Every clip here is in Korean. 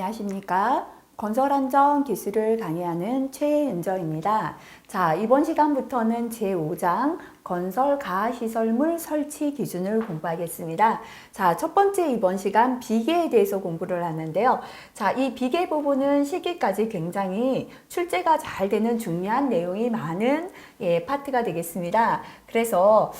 안녕하십니까. 건설안전 기술을 강의하는 최은정입니다. 자, 이번 시간부터는 제5장 건설 가시설물 설치 기준을 공부하겠습니다. 자, 첫 번째 이번 시간 비계에 대해서 공부를 하는데요. 자, 이 비계 부분은 실기까지 굉장히 출제가 잘 되는 중요한 내용이 많은 파트가 되겠습니다. 그래서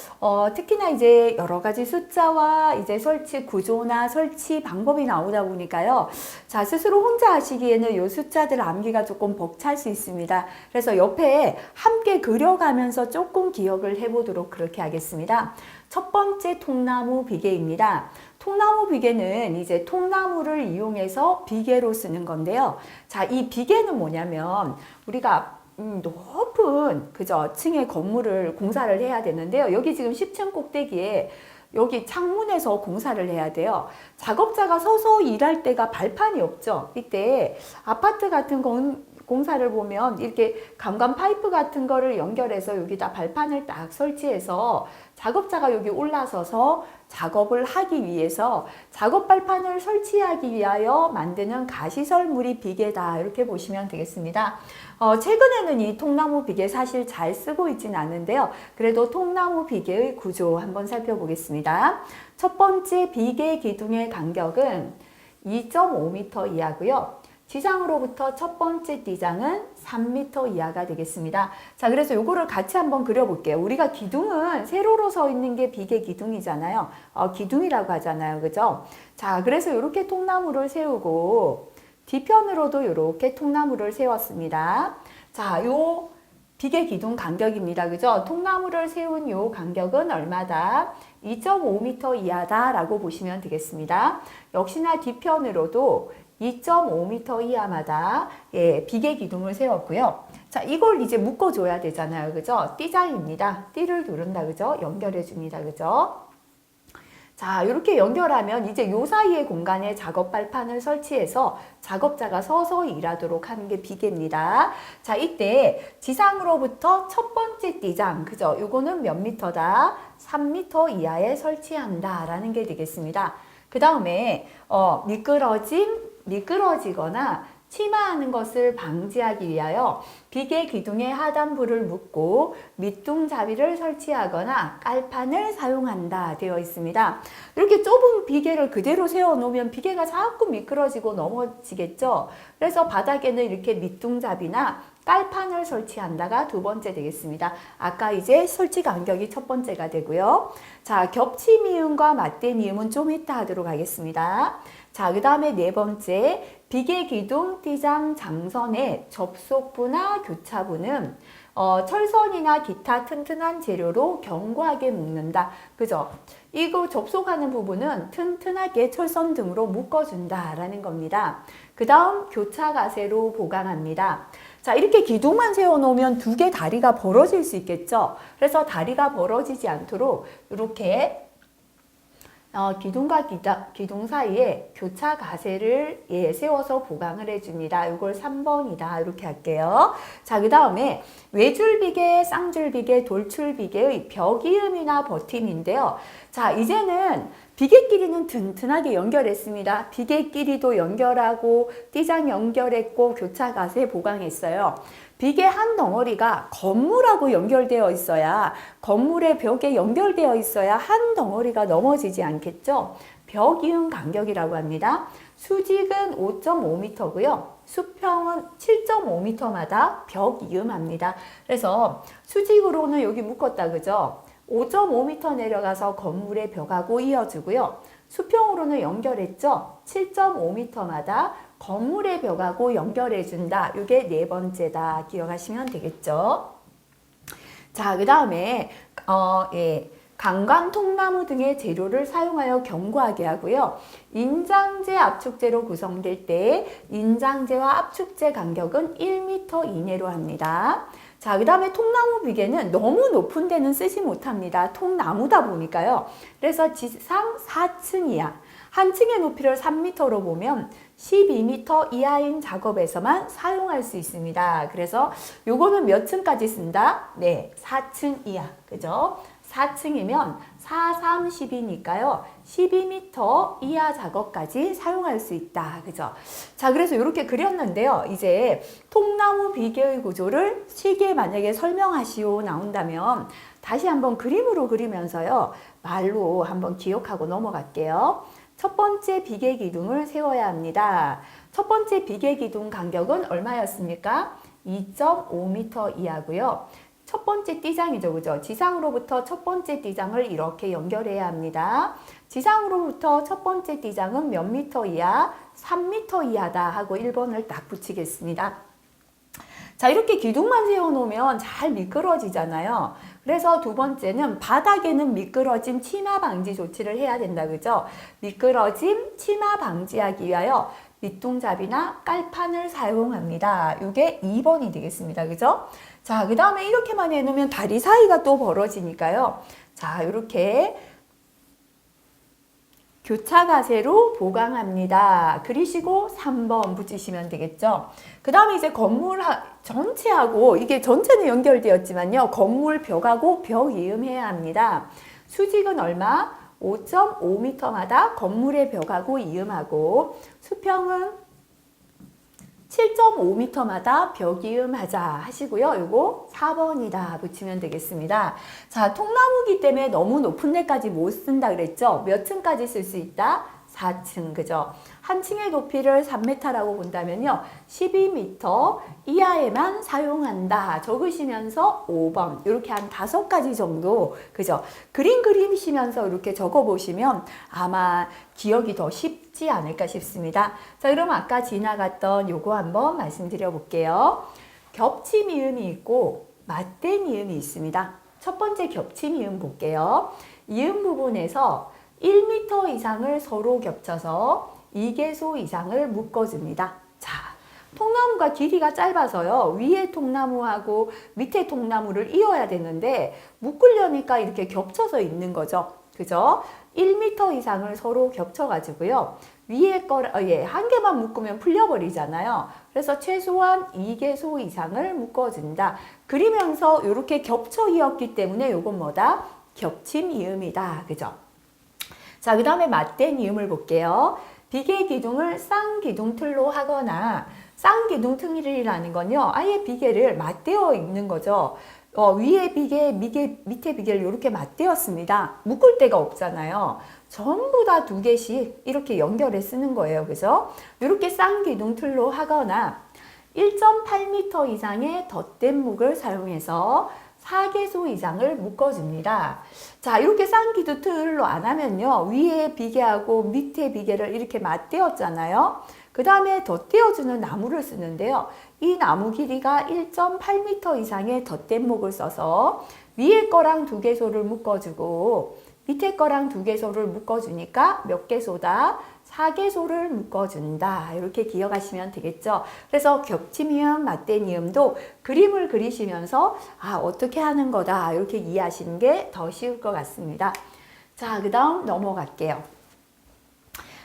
특히나 이제 여러 가지 숫자와 이제 설치 구조나 설치 방법이 나오다 보니까요. 자, 스스로 혼자 하시기에는 이 숫자들 암기가 조금 벅찰 수 있습니다. 그래서 옆에 함께 그려가면서 조금 기억을 해보도록 그렇게 하겠습니다. 첫 번째 통나무 비계입니다. 통나무 비계는 이제 통나무를 이용해서 비계로 쓰는 건데요. 자, 이 비계는 뭐냐면 우리가 높은 층의 건물을 공사를 해야 되는데요. 여기 지금 10층 꼭대기에 여기 창문에서 공사를 해야 돼요. 작업자가 서서 일할 때가 발판이 없죠. 이때 아파트 같은 공사를 보면 이렇게 강간 파이프 같은 거를 연결해서 여기다 발판을 딱 설치해서 작업자가 여기 올라서서 작업을 하기 위해서 작업 발판을 설치하기 위하여 만드는 가시설물이 비계다, 이렇게 보시면 되겠습니다. 최근에는 이 통나무 비계 사실 잘 쓰고 있진 않은데요. 그래도 통나무 비계의 구조 한번 살펴보겠습니다. 첫 번째 비계 기둥의 간격은 2.5m 이하고요. 지상으로부터 첫 번째 띠장은 3m 이하가 되겠습니다. 자, 그래서 요거를 같이 한번 그려볼게요. 우리가 기둥은 세로로 서 있는 게 비계 기둥이잖아요. 기둥이라고 하잖아요. 그죠? 자, 그래서 이렇게 통나무를 세우고 뒤편으로도 이렇게 통나무를 세웠습니다. 자, 요 비계 기둥 간격입니다. 그죠? 통나무를 세운 요 간격은 얼마다? 2.5m 이하다라고 보시면 되겠습니다. 역시나 뒤편으로도 2.5m 이하마다 비계 기둥을 세웠고요. 자, 이걸 이제 묶어줘야 되잖아요. 그죠? 띠장입니다. 띠를 누른다. 그죠? 연결해줍니다. 그죠? 자, 이렇게 연결하면 이제 요 사이의 공간에 작업 발판을 설치해서 작업자가 서서 일하도록 하는 게 비계입니다. 자, 이때 지상으로부터 첫 번째 띠장, 그죠? 요거는 몇 미터다? 3m 이하에 설치한다 라는 게 되겠습니다. 그 다음에 미끄러지거나 침하하는 것을 방지하기 위하여 비계 기둥의 하단부를 묶고 밑둥잡이를 설치하거나 깔판을 사용한다 되어 있습니다. 이렇게 좁은 비계를 그대로 세워 놓으면 비계가 자꾸 미끄러지고 넘어지겠죠. 그래서 바닥에는 이렇게 밑둥잡이나 깔판을 설치한다가 두 번째 되겠습니다. 아까 이제 설치 간격이 첫 번째가 되고요. 자, 겹치 미음과 맞대 미음은 좀 이따 하도록 하겠습니다. 자, 그 다음에 네 번째, 비계 기둥 띠장 장선의 접속부나 교차부는 철선이나 기타 튼튼한 재료로 견고하게 묶는다. 그죠? 이거 접속하는 부분은 튼튼하게 철선 등으로 묶어준다라는 겁니다. 그 다음 교차 가세로 보강합니다. 자, 이렇게 기둥만 세워놓으면 두 개 다리가 벌어질 수 있겠죠? 그래서 다리가 벌어지지 않도록 이렇게 기둥과 기둥 사이에 교차 가세를 세워서 보강을 해줍니다. 이걸 3번이다. 이렇게 할게요. 자, 그 다음에 외줄비계, 쌍줄비계, 돌출비계의 벽이음이나 버팀인데요. 자, 이제는 비계끼리는 튼튼하게 연결했습니다. 비계끼리도 연결하고 띠장 연결했고 교차 가세 보강했어요. 비계 한 덩어리가 건물하고 연결되어 있어야, 건물의 벽에 연결되어 있어야 한 덩어리가 넘어지지 않겠죠. 벽 이음 간격이라고 합니다. 수직은 5.5m고요. 수평은 7.5m마다 벽 이음합니다. 그래서 수직으로는 여기 묶었다. 그죠? 5.5m 내려가서 건물의 벽하고 이어주고요. 수평으로는 연결했죠. 7.5m마다 건물의 벽하고 연결해준다. 이게 네 번째다. 기억하시면 되겠죠. 자, 그 다음에 강광, 통나무 등의 재료를 사용하여 견고하게 하고요. 인장제, 압축제로 구성될 때 인장제와 압축제 간격은 1m 이내로 합니다. 자, 그 다음에 통나무 비계는 너무 높은 데는 쓰지 못합니다. 통나무다 보니까요. 그래서 지상 4층 이하, 한 층의 높이를 3m로 보면 12m 이하인 작업에서만 사용할 수 있습니다. 그래서 요거는 몇 층까지 쓴다? 네, 4층 이하. 그죠? 4층이면 4, 3, 12니까요. 12m 이하 작업까지 사용할 수 있다. 그죠? 자, 그래서 이렇게 그렸는데요. 이제 통나무 비계의 구조를 쉽게 만약에 설명하시오 나온다면 다시 한번 그림으로 그리면서요. 말로 한번 기억하고 넘어갈게요. 첫 번째 비계 기둥을 세워야 합니다. 첫 번째 비계 기둥 간격은 얼마였습니까? 2.5m 이하고요. 첫 번째 띠장이죠. 그죠? 지상으로부터 첫 번째 띠장을 이렇게 연결해야 합니다. 지상으로부터 첫 번째 띠장은 몇 미터 이하? 3m 이하다 하고 1번을 딱 붙이겠습니다. 자, 이렇게 기둥만 세워놓으면 잘 미끄러지잖아요. 그래서 두 번째는 바닥에는 미끄러짐 침하 방지 조치를 해야 된다. 그죠? 미끄러짐 침하 방지하기 위하여 밑둥잡이나 깔판을 사용합니다. 이게 2번이 되겠습니다. 그죠? 자, 그 다음에 이렇게만 해놓으면 다리 사이가 또 벌어지니까요. 자, 이렇게 교차가세로 보강합니다. 그리시고 3번 붙이시면 되겠죠. 그 다음에 이제 건물 전체하고 이게 전체는 연결되었지만요. 건물 벽하고 벽 이음해야 합니다. 수직은 얼마? 5.5m마다 건물의 벽하고 이음하고 수평은 7.5m마다 벽이음하자 하시고요. 요거 4번이다 붙이면 되겠습니다. 자, 통나무기 때문에 너무 높은 데까지 못 쓴다 그랬죠? 몇 층까지 쓸 수 있다? 4층, 그죠? 한 층의 높이를 3m라고 본다면요. 12m 이하에만 사용한다. 적으시면서 5번. 이렇게 한 5가지 정도, 그죠? 그림 그리시면서 이렇게 적어보시면 아마 기억이 더 쉽지 않을까 싶습니다. 자, 그럼 아까 지나갔던 요거 한번 말씀드려 볼게요. 겹침 이음이 있고 맞댄 이음이 있습니다. 첫 번째 겹침 이음 볼게요. 이음 부분에서 1m 이상을 서로 겹쳐서 2개소 이상을 묶어줍니다. 자, 통나무가 길이가 짧아서요. 위에 통나무하고 밑에 통나무를 이어야 되는데 묶으려니까 이렇게 겹쳐서 있는 거죠. 그죠? 1m 이상을 서로 겹쳐가지고요. 위에 한 개만 묶으면 풀려버리잖아요. 그래서 최소한 2개소 이상을 묶어준다. 그리면서 이렇게 겹쳐 이었기 때문에 이건 뭐다? 겹침 이음이다. 그죠? 자, 그 다음에 맞댄 이음을 볼게요. 비계 기둥을 쌍기둥 틀로 하거나 쌍기둥 틀이라는 건요. 아예 비계를 맞대어 있는 거죠. 위에 비계, 밑에 비계를 이렇게 맞대었습니다. 묶을 데가 없잖아요. 전부 다 2개씩 이렇게 연결해 쓰는 거예요. 그죠? 이렇게 쌍기둥 틀로 하거나 1.8m 이상의 덧댄 목을 사용해서 4개소 이상을 묶어줍니다. 자, 이렇게 쌍기둥 틀로 안 하면요. 위에 비계하고 밑에 비계를 이렇게 맞대었잖아요. 그 다음에 덧대어주는 나무를 쓰는데요. 이 나무 길이가 1.8m 이상의 덧댄 목을 써서 위에 거랑 2개소를 묶어주고 밑에 거랑 2개소를 묶어주니까 몇 개소다? 4개소를 묶어준다. 이렇게 기억하시면 되겠죠. 그래서 겹치미음, 맞대니음도 그림을 그리시면서 어떻게 하는 거다. 이렇게 이해하시는 게 더 쉬울 것 같습니다. 자, 그 다음 넘어갈게요.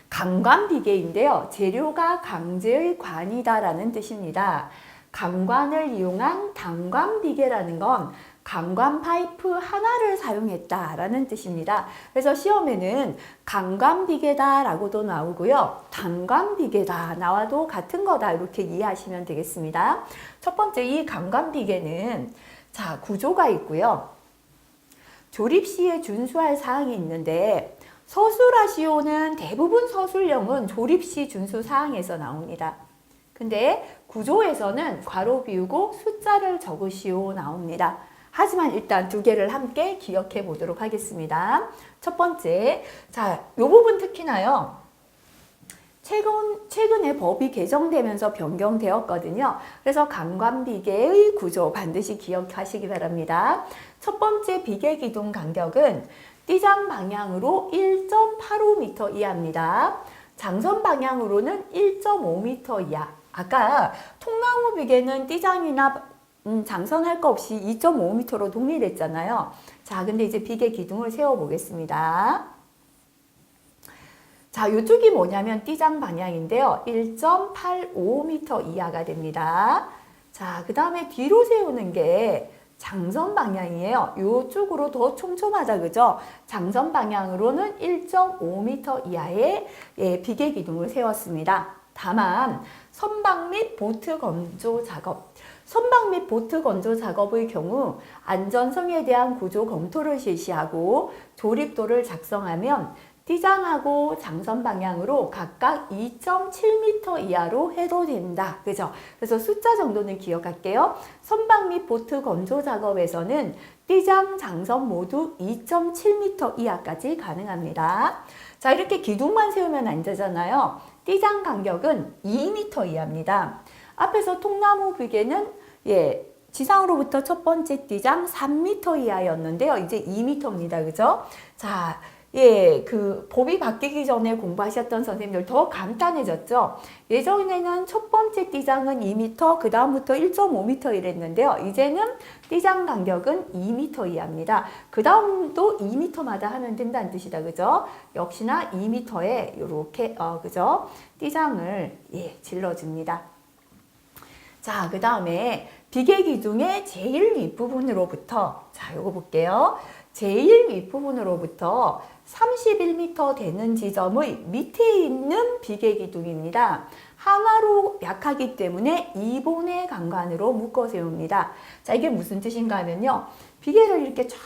강관비계인데요. 재료가 강제의 관이다라는 뜻입니다. 강관을 이용한 단관비계라는 건 강관 파이프 하나를 사용했다라는 뜻입니다. 그래서 시험에는 강관비계다라고도 나오고요. 단관비계다 나와도 같은 거다 이렇게 이해하시면 되겠습니다. 첫 번째 이 강관비계는 자, 구조가 있고요. 조립 시에 준수할 사항이 있는데 서술하시오는 대부분 서술형은 조립 시 준수 사항에서 나옵니다. 근데 구조에서는 괄호 비우고 숫자를 적으시오 나옵니다. 하지만 일단 2개를 함께 기억해 보도록 하겠습니다. 첫 번째, 자, 이 부분 특히나요. 최근에 법이 개정되면서 변경되었거든요. 그래서 강관비계의 구조 반드시 기억하시기 바랍니다. 첫 번째 비계 기둥 간격은 띠장 방향으로 1.85m 이하입니다. 장선 방향으로는 1.5m 이하. 아까 통나무 비계는 띠장이나 장선할 거 없이 2.5m로 동일했잖아요. 자, 근데 이제 비계 기둥을 세워 보겠습니다. 자, 이쪽이 뭐냐면 띠장 방향인데요. 1.85m 이하가 됩니다. 자, 그 다음에 뒤로 세우는 게 장선 방향이에요. 이쪽으로 더 촘촘하다, 그죠? 장선 방향으로는 1.5m 이하의 비계 기둥을 세웠습니다. 다만 선박 및 보트 건조 작업, 선박 및 보트 건조 작업의 경우 안전성에 대한 구조 검토를 실시하고 조립도를 작성하면 띠장하고 장선 방향으로 각각 2.7m 이하로 해도 된다. 그죠? 그래서 숫자 정도는 기억할게요. 선박 및 보트 건조 작업에서는 띠장, 장선 모두 2.7m 이하까지 가능합니다. 자, 이렇게 기둥만 세우면 안 되잖아요. 띠장 간격은 2m 이하입니다. 앞에서 통나무 비계는 지상으로부터 첫 번째 띠장 3m 이하였는데요. 이제 2m입니다. 그죠? 자, 그 법이 바뀌기 전에 공부하셨던 선생님들 더 간단해졌죠. 예전에는 첫 번째 띠장은 2m, 그 다음부터 1.5m 이랬는데요. 이제는 띠장 간격은 2m 이하입니다. 그 다음도 2m마다 하면 된다는 뜻이다. 그죠? 역시나 2m에 이렇게 그죠? 띠장을 질러줍니다. 자, 그 다음에 비계 기둥의 제일 윗부분으로부터, 자, 요거 볼게요. 제일 윗부분으로부터 31m 되는 지점의 밑에 있는 비계 기둥입니다. 하나로 약하기 때문에 2본의 강관으로 묶어 세웁니다. 자, 이게 무슨 뜻인가 하면요. 비계를 이렇게 쫙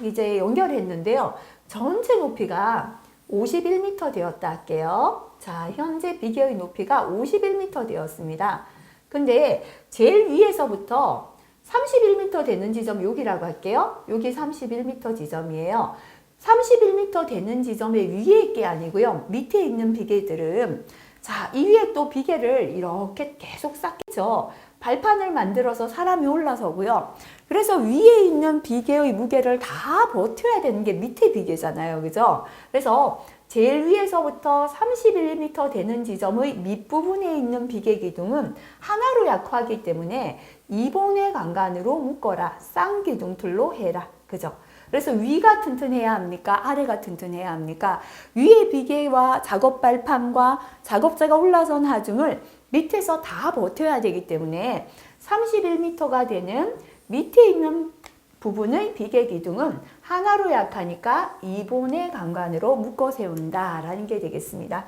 이제 연결했는데요. 전체 높이가 51m 되었다 할게요. 자, 현재 비계의 높이가 51m 되었습니다. 근데 제일 위에서부터 31m 되는 지점 여기라고 할게요. 여기 31m 지점이에요. 31m 되는 지점의 위에 있게 아니고요. 밑에 있는 비계들은 자, 이 위에 또 비계를 이렇게 계속 쌓겠죠. 발판을 만들어서 사람이 올라서고요. 그래서 위에 있는 비계의 무게를 다 버텨야 되는 게 밑에 비계잖아요. 그죠? 그래서 제일 위에서부터 31m 되는 지점의 밑부분에 있는 비계 기둥은 하나로 약화하기 때문에 2본의 강간으로 묶어라. 쌍기둥틀로 해라. 그죠? 그래서 위가 튼튼해야 합니까? 아래가 튼튼해야 합니까? 위의 비계와 작업 발판과 작업자가 올라선 하중을 밑에서 다 버텨야 되기 때문에 31m가 되는 밑에 있는 부분의 비계 기둥은 하나로 약하니까 2본의 강관으로 묶어 세운다 라는 게 되겠습니다.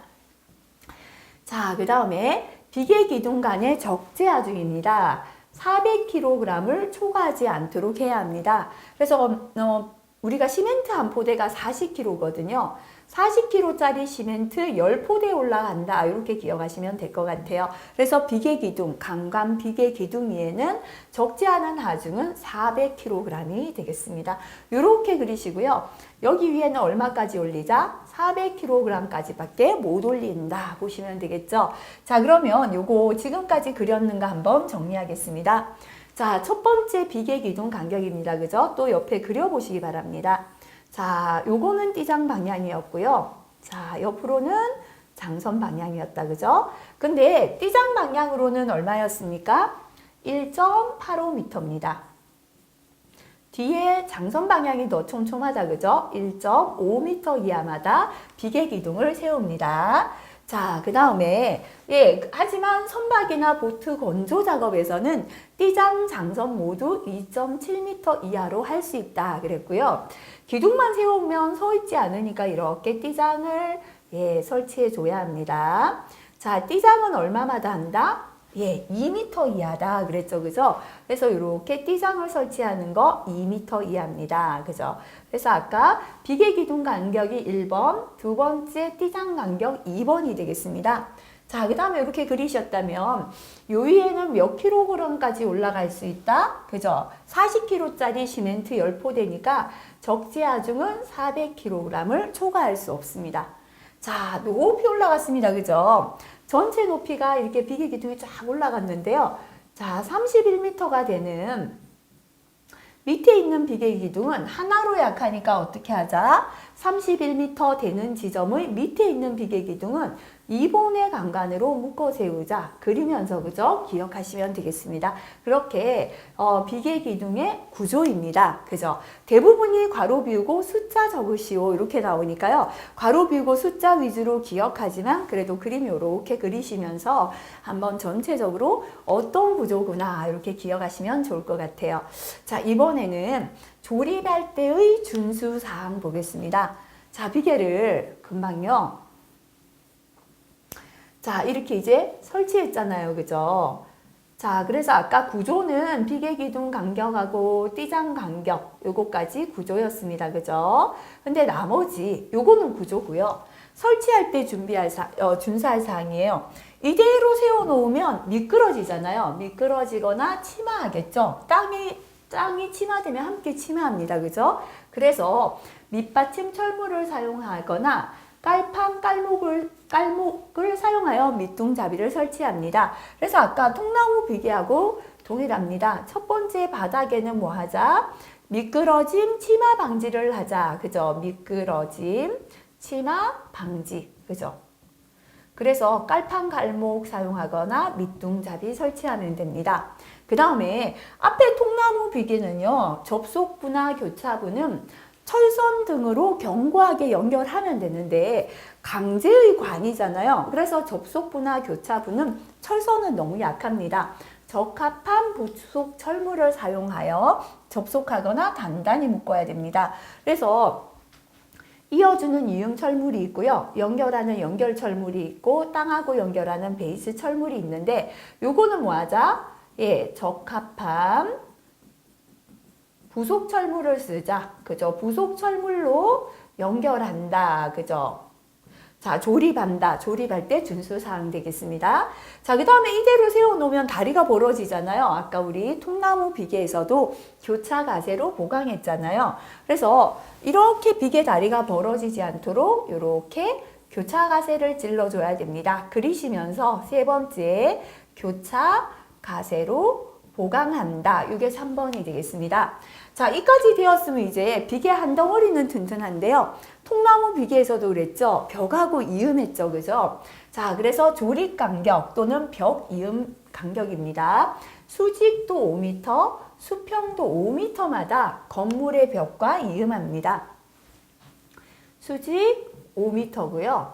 자, 그 다음에 비계 기둥 간의 적재하중입니다. 400kg을 초과하지 않도록 해야 합니다. 그래서 우리가 시멘트 한 포대가 40kg거든요. 40kg짜리 시멘트 10포대 올라간다. 이렇게 기억하시면 될 것 같아요. 그래서 비계 기둥, 강간 비계 기둥 위에는 적지 않은 하중은 400kg이 되겠습니다. 이렇게 그리시고요. 여기 위에는 얼마까지 올리자? 400kg까지밖에 못 올린다. 보시면 되겠죠. 자, 그러면 요거 지금까지 그렸는가 한번 정리하겠습니다. 자, 첫 번째 비계 기둥 간격입니다. 그죠? 또 옆에 그려보시기 바랍니다. 자, 요거는 띠장 방향이었고요. 자, 옆으로는 장선 방향이었다. 그죠? 근데 띠장 방향으로는 얼마였습니까? 1.85m입니다. 뒤에 장선 방향이 더 촘촘하다. 그죠? 1.5m 이하마다 비계 기둥을 세웁니다. 자, 그 다음에 하지만 선박이나 보트 건조 작업에서는 띠장, 장선 모두 2.7m 이하로 할 수 있다 그랬고요. 기둥만 세우면 서 있지 않으니까 이렇게 띠장을 설치해 줘야 합니다. 자, 띠장은 얼마마다 한다? 2m 이하다 그랬죠. 그죠? 그래서 이렇게 띠장을 설치하는 거 2m 이하입니다. 그죠? 그래서 아까 비계 기둥 간격이 1번, 두 번째 띠장 간격 2번이 되겠습니다. 자, 그 다음에 이렇게 그리셨다면 요 위에는 몇 킬로그램까지 올라갈 수 있다? 그죠? 40kg짜리 시멘트 10포대니까 적재하중은 400kg을 초과할 수 없습니다. 자, 높이 올라갔습니다. 그죠? 전체 높이가 이렇게 비계 기둥이 쫙 올라갔는데요. 자, 31m가 되는 밑에 있는 비계 기둥은 하나로 약하니까 어떻게 하자? 31m 되는 지점의 밑에 있는 비계 기둥은 2번의 강간으로 묶어 세우자. 그리면서 그죠? 기억하시면 되겠습니다. 그렇게 비계 기둥의 구조입니다. 그죠? 대부분이 괄호 비우고 숫자 적으시오 이렇게 나오니까요. 괄호 비우고 숫자 위주로 기억하지만 그래도 그림 이렇게 그리시면서 한번 전체적으로 어떤 구조구나 이렇게 기억하시면 좋을 것 같아요. 자, 이번에는 조립할 때의 준수사항 보겠습니다. 자, 비계를 금방요. 자, 이렇게 이제 설치했잖아요. 그죠? 자, 그래서 아까 구조는 비계 기둥 간격하고 띠장 간격 요거까지 구조였습니다. 그죠? 근데 나머지 요거는 구조고요. 설치할 때 준비할 준수할 사항이에요. 이대로 세워놓으면 미끄러지잖아요. 미끄러지거나 침하하겠죠. 땅이 침하되면 함께 침하합니다. 그죠? 그래서 밑받침 철물을 사용하거나 깔판, 깔목을 사용하여 밑둥잡이를 설치합니다. 그래서 아까 통나무 비계하고 동일합니다. 첫 번째 바닥에는 뭐 하자? 미끄러짐, 침하 방지를 하자. 그죠? 미끄러짐, 침하 방지. 그죠? 그래서 깔판, 깔목 사용하거나 밑둥잡이 설치하면 됩니다. 그 다음에 앞에 통나무 비계는요. 접속부나 교차부는 철선 등으로 견고하게 연결하면 되는데 강제의 관이잖아요. 그래서 접속부나 교차부는 철선은 너무 약합니다. 적합한 부속 철물을 사용하여 접속하거나 단단히 묶어야 됩니다. 그래서 이어주는 이음 철물이 있고요. 연결하는 연결 철물이 있고 땅하고 연결하는 베이스 철물이 있는데 요거는 뭐 하자? 예, 적합함 부속 철물을 쓰자. 그죠? 부속 철물로 연결한다. 그죠? 자, 조립한다. 조립할 때 준수사항 되겠습니다. 자, 그 다음에 이대로 세워놓으면 다리가 벌어지잖아요. 아까 우리 통나무 비계에서도 교차 가세로 보강했잖아요. 그래서 이렇게 비계 다리가 벌어지지 않도록 이렇게 교차 가세를 찔러줘야 됩니다. 그리시면서 세 번째 교차 가세로 보강한다. 이게 3번이 되겠습니다. 자, 이까지 되었으면 이제 비계 한 덩어리는 든든한데요. 통나무 비계에서도 그랬죠. 벽하고 이음했죠. 그죠? 자, 그래서 조립 간격 또는 벽 이음 간격입니다. 수직도 5m, 수평도 5m마다 건물의 벽과 이음합니다. 수직 5m고요.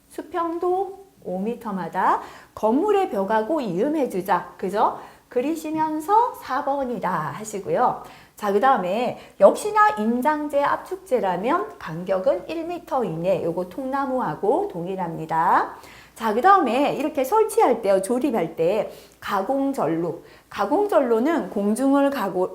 수평도 5m마다 건물의 벽하고 이음해주자. 그죠? 그리시면서 4번이다 하시고요. 자, 그 다음에 역시나 임장제, 압축제라면 간격은 1m 이내. 요거 통나무하고 동일합니다. 자, 그 다음에 이렇게 설치할 때요, 조립할 때 가공전로. 가공전로는 공중을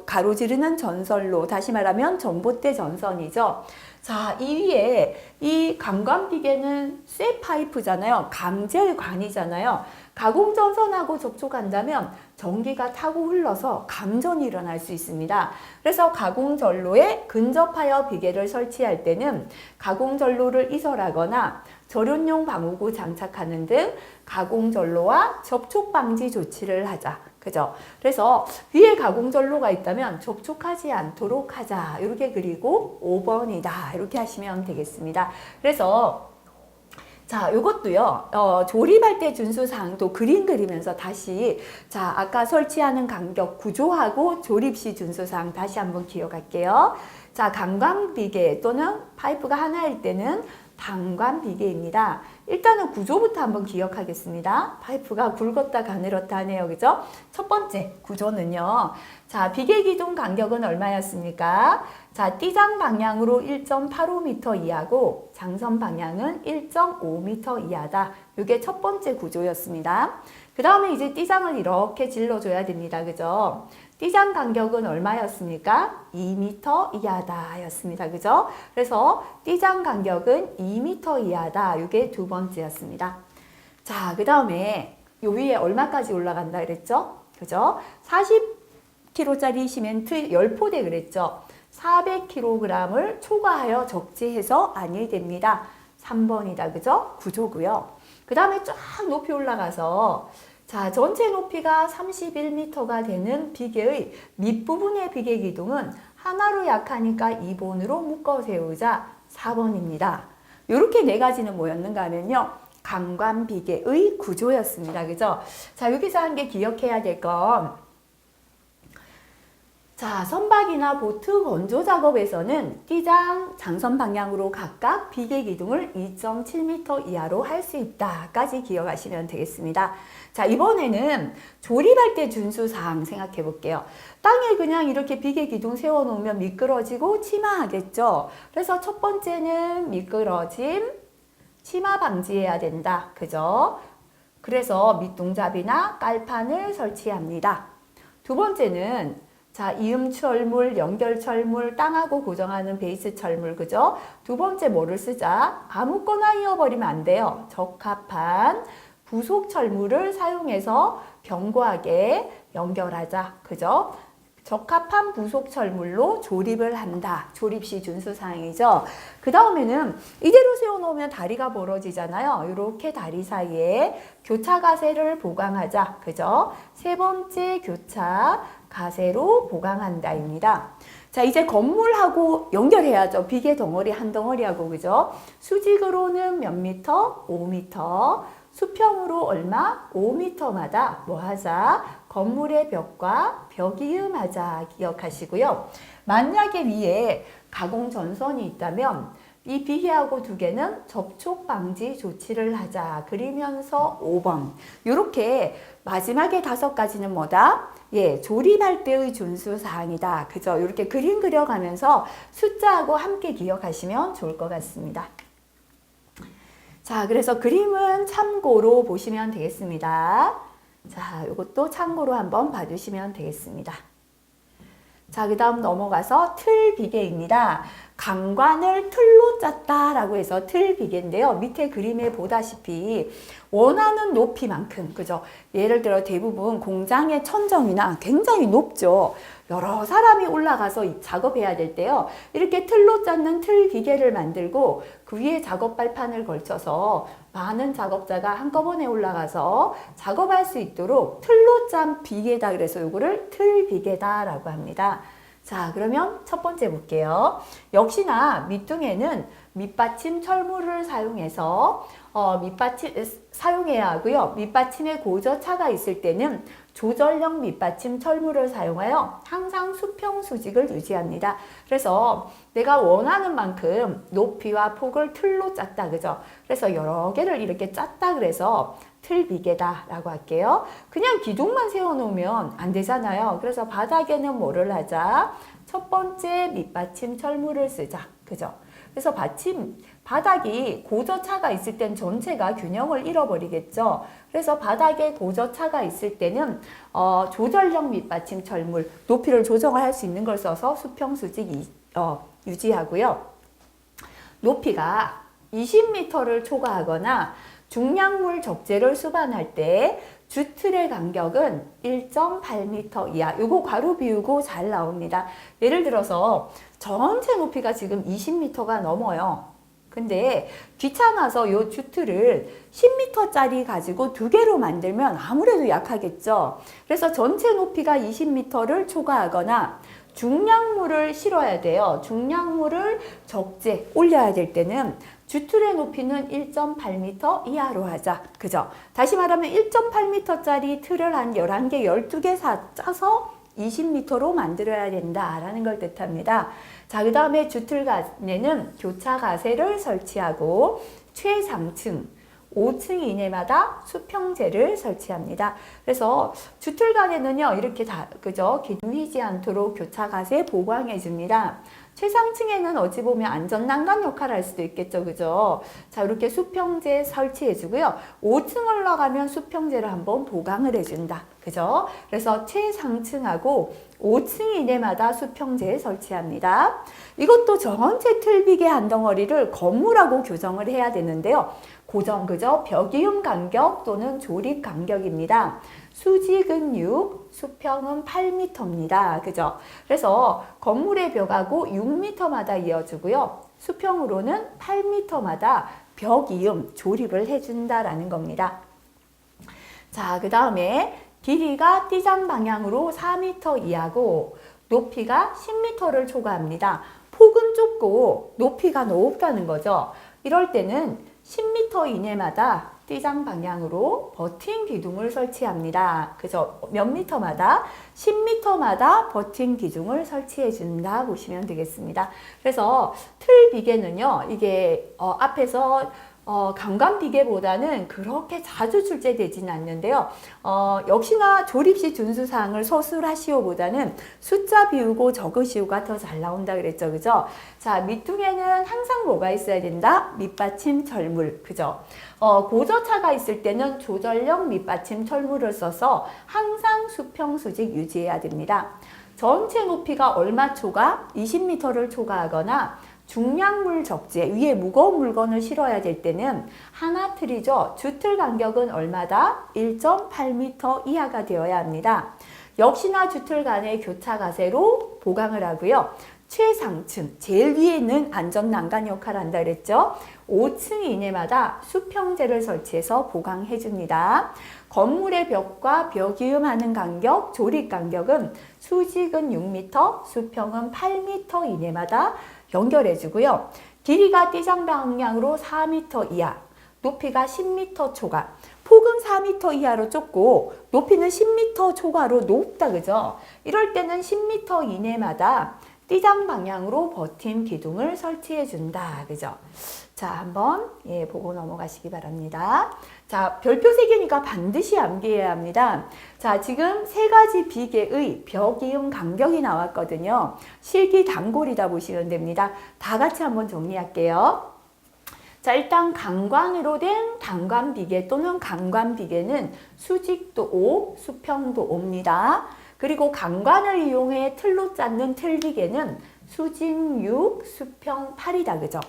가로지르는 전선로, 다시 말하면 전봇대 전선이죠. 자, 이 위에 이 강관비계는 쇠 파이프잖아요. 강제의 관이잖아요. 가공전선하고 접촉한다면 전기가 타고 흘러서 감전이 일어날 수 있습니다. 그래서 가공전로에 근접하여 비계를 설치할 때는 가공전로를 이설하거나 절연용 방호구 장착하는 등 가공전로와 접촉 방지 조치를 하자. 그죠? 그래서 위에 가공전로가 있다면 접촉하지 않도록 하자. 이렇게 그리고 5번이다. 이렇게 하시면 되겠습니다. 그래서 자, 요것도요, 조립할 때 준수사항도 그림 그리면서 다시, 자, 아까 설치하는 간격 구조하고 조립 시 준수사항 다시 한번 기억할게요. 자, 강광비계 또는 파이프가 하나일 때는 단관비계입니다. 일단은 구조부터 한번 기억하겠습니다. 파이프가 굵었다 가늘었다 하네요. 그죠? 첫 번째 구조는요. 자, 비계 기둥 간격은 얼마였습니까? 자, 띠장 방향으로 1.85m 이하고 장선 방향은 1.5m 이하다. 이게 첫 번째 구조였습니다. 그 다음에 이제 띠장을 이렇게 질러줘야 됩니다. 그죠? 띠장 간격은 얼마였습니까? 2m 이하다 였습니다. 그죠? 그래서 띠장 간격은 2m 이하다. 이게 두 번째였습니다. 자, 그 다음에 요 위에 얼마까지 올라간다 그랬죠? 그죠? 40kg짜리 시멘트 10포대 그랬죠? 400kg을 초과하여 적재해서 아니 됩니다. 3번이다. 그죠? 구조고요. 그 다음에 쫙 높이 올라가서 자, 전체 높이가 31m가 되는 비계의 밑부분의 비계 기둥은 하나로 약하니까 2번으로 묶어 세우자. 4번입니다. 이렇게 네 가지는 뭐였는가 하면요. 강관비계의 구조였습니다. 그죠? 자, 여기서 한 개 기억해야 될 건, 자, 선박이나 보트 건조 작업에서는 띠장, 장선 방향으로 각각 비계 기둥을 2.7m 이하로 할 수 있다까지 기억하시면 되겠습니다. 자, 이번에는 조립할 때 준수사항 생각해 볼게요. 땅에 그냥 이렇게 비계 기둥 세워놓으면 미끄러지고 침하하겠죠. 그래서 첫 번째는 미끄러짐, 침하 방지해야 된다. 그죠? 그래서 밑동잡이나 깔판을 설치합니다. 두 번째는 자, 이음철물, 연결철물, 땅하고 고정하는 베이스 철물, 그죠? 두 번째 뭐를 쓰자? 아무거나 이어버리면 안 돼요. 적합한 부속 철물을 사용해서 견고하게 연결하자, 그죠? 적합한 부속 철물로 조립을 한다. 조립 시 준수사항이죠. 그 다음에는 이대로 세워놓으면 다리가 벌어지잖아요. 이렇게 다리 사이에 교차 가세를 보강하자. 그죠? 세 번째 교차 가세로 보강한다입니다. 자, 이제 건물하고 연결해야죠. 비계 덩어리 한 덩어리하고, 그죠? 수직으로는 몇 미터? 5미터. 수평으로 얼마? 5m마다 뭐 하자? 건물의 벽과 벽 이음하자 기억하시고요. 만약에 위에 가공 전선이 있다면 이 비계하고 두 개는 접촉 방지 조치를 하자. 그리면서 5번. 이렇게 마지막에 5가지는 뭐다? 예, 조립할 때의 준수사항이다. 그죠? 이렇게 그림 그려가면서 숫자하고 함께 기억하시면 좋을 것 같습니다. 자, 그래서 그림은 참고로 보시면 되겠습니다. 자, 이것도 참고로 한번 봐주시면 되겠습니다. 자, 그 다음 넘어가서 틀 비계입니다. 강관을 틀로 짰다라고 해서 틀 비계인데요. 밑에 그림에 보다시피 원하는 높이만큼, 그죠? 예를 들어 대부분 공장의 천정이나 굉장히 높죠. 여러 사람이 올라가서 작업해야 될 때요. 이렇게 틀로 짰는 틀 비계를 만들고 그 위에 작업 발판을 걸쳐서 많은 작업자가 한꺼번에 올라가서 작업할 수 있도록 틀로 짠 비계다. 그래서 이거를 틀 비계다라고 합니다. 자, 그러면 첫 번째 볼게요. 역시나 밑둥에는 밑받침 철물을 사용해서 사용해야 하고요. 밑받침에 고저차가 있을 때는 조절형 밑받침 철물을 사용하여 항상 수평 수직을 유지합니다. 그래서 내가 원하는 만큼 높이와 폭을 틀로 짰다. 그죠? 그래서 여러 개를 이렇게 짰다 그래서 틀 비계다라고 할게요. 그냥 기둥만 세워놓으면 안 되잖아요. 그래서 바닥에는 뭐를 하자? 첫 번째 밑받침 철물을 쓰자. 그죠? 그래서 바닥이 고저차가 있을 땐 전체가 균형을 잃어버리겠죠. 그래서 바닥에 고저차가 있을 때는 조절형 밑받침 철물, 높이를 조정할 수 있는 걸 써서 수평 수직 유지하고요. 높이가 20m를 초과하거나 중량물 적재를 수반할 때 주틀의 간격은 1.8m 이하. 요거 괄호 비우고 잘 나옵니다. 예를 들어서 전체 높이가 지금 20m가 넘어요. 근데 귀찮아서 요 주틀을 10m짜리 가지고 두 개로 만들면 아무래도 약하겠죠. 그래서 전체 높이가 20m를 초과하거나 중량물을 실어야 돼요. 중량물을 적재 올려야 될 때는 주틀의 높이는 1.8m 이하로 하자. 그죠? 다시 말하면 1.8m짜리 틀을 한 11개, 12개 짜서 20m로 만들어야 된다라는 걸 뜻합니다. 자, 그 다음에 주틀간에는 교차 가세를 설치하고 최상층 5층 이내마다 수평재를 설치합니다. 그래서 주틀간에는요, 이렇게 그죠? 기둥 휘지 않도록 교차 가세 보강해 줍니다. 최상층에는 어찌 보면 안전난간 역할을 할 수도 있겠죠. 그죠? 자, 이렇게 수평재 설치해 주고요. 5층 올라가면 수평재를 한번 보강을 해준다. 그죠? 그래서 최상층하고 5층 이내마다 수평재 설치합니다. 이것도 전체 틀비계 한 덩어리를 건물하고 교정을 해야 되는데요. 고정, 그죠? 벽이음 간격 또는 조립 간격입니다. 수직은 6, 수평은 8m입니다. 그죠? 그래서 건물의 벽하고 6m마다 이어주고요. 수평으로는 8m마다 벽 이음 조립을 해준다라는 겁니다. 자, 그 다음에 길이가 띠장 방향으로 4m 이하고 높이가 10m를 초과합니다. 폭은 좁고 높이가 높다는 거죠. 이럴 때는 10m 이내마다 띠장 방향으로 버팅 기둥을 설치합니다. 그래서 몇 미터마다 10m마다 버팅 기둥을 설치해 준다 보시면 되겠습니다. 그래서 틀 비계는요, 이게 앞에서 강간 비계보다는 그렇게 자주 출제되지는 않는데요. 역시나 조립시 준수사항을 서술하시오보다는 숫자 비우고 적으시오가 더 잘 나온다 그랬죠. 그죠? 자, 밑둥에는 항상 뭐가 있어야 된다? 밑받침 철물. 그죠? 고저차가 있을 때는 조절형 밑받침 철물을 써서 항상 수평 수직 유지해야 됩니다. 전체 높이가 얼마 초과? 20m를 초과하거나 중량물 적재, 위에 무거운 물건을 실어야 될 때는 하나 틀이죠. 주틀 간격은 얼마다? 1.8m 이하가 되어야 합니다. 역시나 주틀 간의 교차 가세로 보강을 하고요. 최상층, 제일 위에는 안전난간 역할을 한다 그랬죠. 5층 이내마다 수평재를 설치해서 보강해 줍니다. 건물의 벽과 벽이음하는 간격, 조립 간격은 수직은 6m, 수평은 8m 이내마다 연결해 주고요. 길이가 띠장 방향으로 4m 이하, 높이가 10m 초과. 폭은 4m 이하로 좁고 높이는 10m 초과로 높다. 그죠? 이럴 때는 10m 이내마다 띠장 방향으로 버팀 기둥을 설치해 준다. 그죠? 자, 한번 보고 넘어가시기 바랍니다. 자, 별표 3개니까 반드시 암기해야 합니다. 자, 지금 3가지 비계의 벽이음 간격이 나왔거든요. 실기 단골이다 보시면 됩니다. 다 같이 한번 정리할게요. 자, 일단 강관으로 된 단관비계 또는 강관비계는 수직도 5, 수평도 5입니다. 그리고 강관을 이용해 틀로 짰는 틀비계는 수직 6, 수평 8이다. 그죠?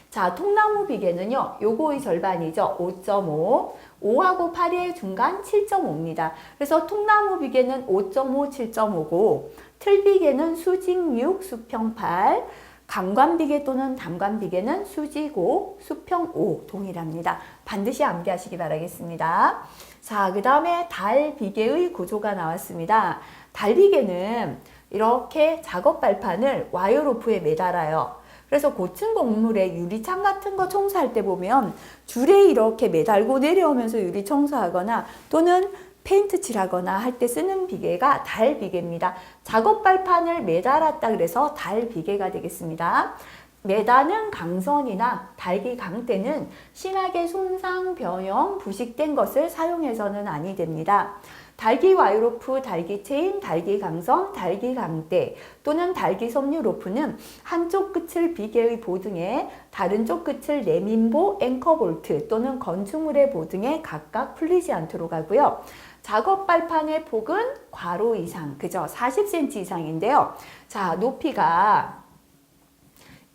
자, 통나무 비계는요, 요거의 절반이죠. 5.5. 5하고 8의 중간 7.5입니다. 그래서 통나무 비계는 5.5, 7.5고, 틀비계는 수직 6, 수평 8, 강관비계 또는 단관비계는 수직 5, 수평 5 동일합니다. 반드시 암기하시기 바라겠습니다. 자, 그 다음에 달비계의 구조가 나왔습니다. 달비계는 이렇게 작업 발판을 와이어로프에 매달아요. 그래서 고층 건물에 유리창 같은 거 청소할 때 보면 줄에 이렇게 매달고 내려오면서 유리 청소하거나 또는 페인트 칠하거나 할 때 쓰는 비계가 달비계입니다. 작업 발판을 매달았다 그래서 달비계가 되겠습니다. 매다는 강선이나 달기 강대는 심하게 손상, 변형, 부식된 것을 사용해서는 아니 됩니다. 달기 와이로프, 달기 체인, 달기 강선, 달기 강대 또는 달기 섬유 로프는 한쪽 끝을 비계의 보등에 다른 쪽 끝을 내민보, 앵커 볼트 또는 건축물의 보등에 각각 풀리지 않도록 하고요. 작업 발판의 폭은 괄호 이상, 그죠? 40cm 이상인데요. 자, 높이가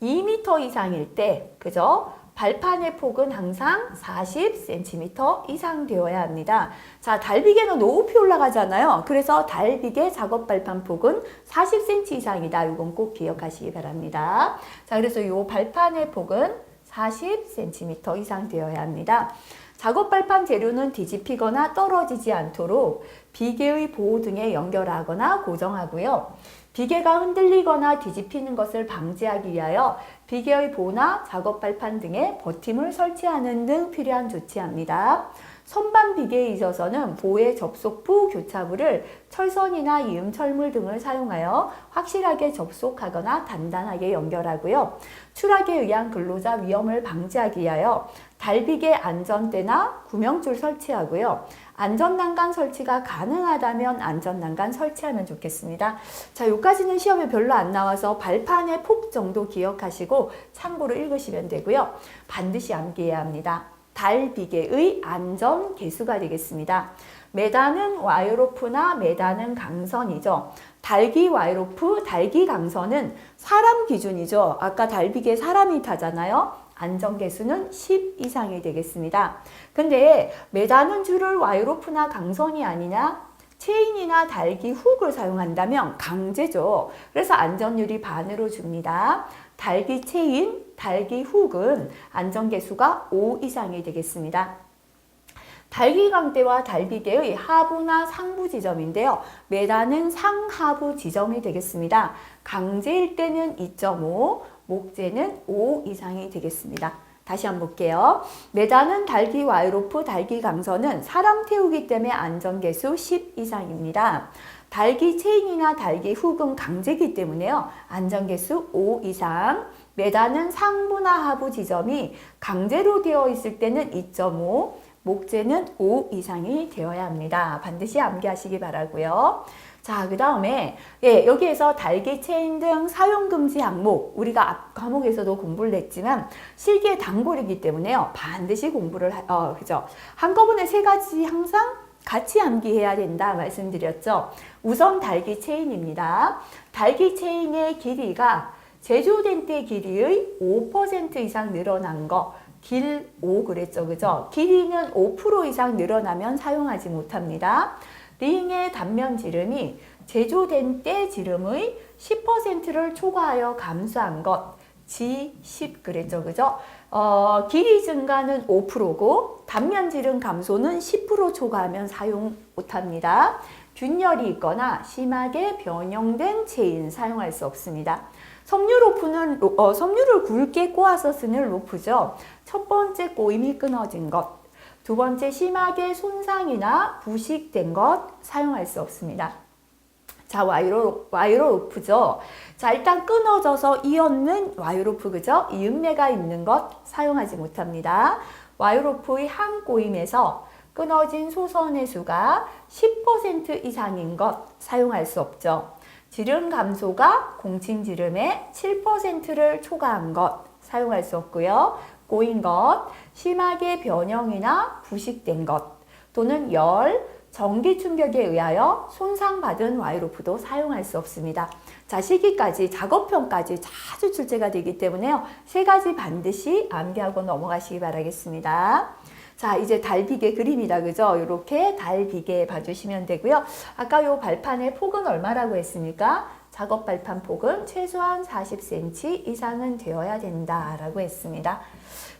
2m 이상일 때, 그죠? 발판의 폭은 항상 40cm 이상 되어야 합니다. 자, 달비계는 높이 올라가잖아요. 그래서 달비계 작업 발판 폭은 40cm 이상이다. 이건 꼭 기억하시기 바랍니다. 자, 그래서 이 발판의 폭은 40cm 이상 되어야 합니다. 작업 발판 재료는 뒤집히거나 떨어지지 않도록 비계의 보호 등에 연결하거나 고정하고요. 비계가 흔들리거나 뒤집히는 것을 방지하기 위하여 비계의 보나 작업 발판 등에 버팀을 설치하는 등 필요한 조치합니다. 선반 비계에 있어서는 보의 접속부 교차부를 철선이나 이음철물 등을 사용하여 확실하게 접속하거나 단단하게 연결하고요. 추락에 의한 근로자 위험을 방지하기 위하여 달비계 안전대나 구명줄 설치하고요. 안전난간 설치가 가능하다면 안전난간 설치하면 좋겠습니다. 자, 여기까지는 시험에 별로 안 나와서 발판의 폭 정도 기억하시고 참고로 읽으시면 되고요. 반드시 암기해야 합니다. 달비계의 안전 계수가 되겠습니다. 매다는 와이어로프나 매다는 강선이죠. 달기 와이어로프, 달기 강선은 사람 기준이죠. 아까 달비계 사람이 타잖아요. 안전계수는 10 이상이 되겠습니다. 근데 매다는 줄을 와이어로프나 강선이 아니냐? 체인이나 달기 훅을 사용한다면 강제죠. 그래서 안전율이 반으로 줍니다. 달기 체인, 달기 훅은 안전계수가 5 이상이 되겠습니다. 달기 강대와 달비계의 하부나 상부 지점인데요. 매다는 상하부 지점이 되겠습니다. 강제일 때는 2.5, 목재는 5 이상이 되겠습니다. 다시 한번 볼게요. 메다는 달기 와이로프, 달기 강선은 사람 태우기 때문에 안전계수 10 이상입니다. 달기 체인이나 달기 훅은 강제기 때문에요. 안전계수 5 이상. 메다는 상부나 하부 지점이 강제로 되어 있을 때는 2.5, 목재는 5 이상이 되어야 합니다. 반드시 암기하시기 바라고요. 자, 그 다음에 여기에서 달기 체인 등 사용금지 항목, 우리가 앞 과목에서도 공부를 했지만 실기의 단골이기 때문에요. 반드시 공부를 그죠? 한꺼번에 세 가지 항상 같이 암기해야 된다 말씀드렸죠. 우선 달기 체인입니다. 달기 체인의 길이가 제조된 때 길이의 5% 이상 늘어난 거, 길 5 그랬죠, 그죠? 길이는 5% 이상 늘어나면 사용하지 못합니다. 링의 단면 지름이 제조된 때 지름의 10%를 초과하여 감소한 것, G10 그랬죠, 그죠? 길이 증가는 5%고 단면 지름 감소는 10% 초과하면 사용 못합니다. 균열이 있거나 심하게 변형된 체인 사용할 수 없습니다. 섬유 로프는 섬유를 굵게 꼬아서 쓰는 로프죠. 첫 번째 꼬임이 끊어진 것, 두 번째 심하게 손상이나 부식된 것 사용할 수 없습니다. 자, 와이로 로프죠. 자, 일단 끊어져서 이었는 와이로 로프 그죠? 이음매가 있는 것 사용하지 못합니다. 와이로 로프의 한 꼬임에서 끊어진 소선의 수가 10% 이상인 것 사용할 수 없죠. 지름 감소가 공칭 지름의 7%를 초과한 것 사용할 수 없고요. 꼬인 것, 심하게 변형이나 부식된 것 또는 열, 전기 충격에 의하여 손상받은 와이로프도 사용할 수 없습니다. 자, 실기까지, 작업편까지 자주 출제가 되기 때문에요. 세 가지 반드시 암기하고 넘어가시기 바라겠습니다. 자, 이제 달비계 그림이다, 그죠? 이렇게 달비계 봐주시면 되고요. 아까 요 발판의 폭은 얼마라고 했습니까? 작업 발판 폭은 최소한 40cm 이상은 되어야 된다라고 했습니다.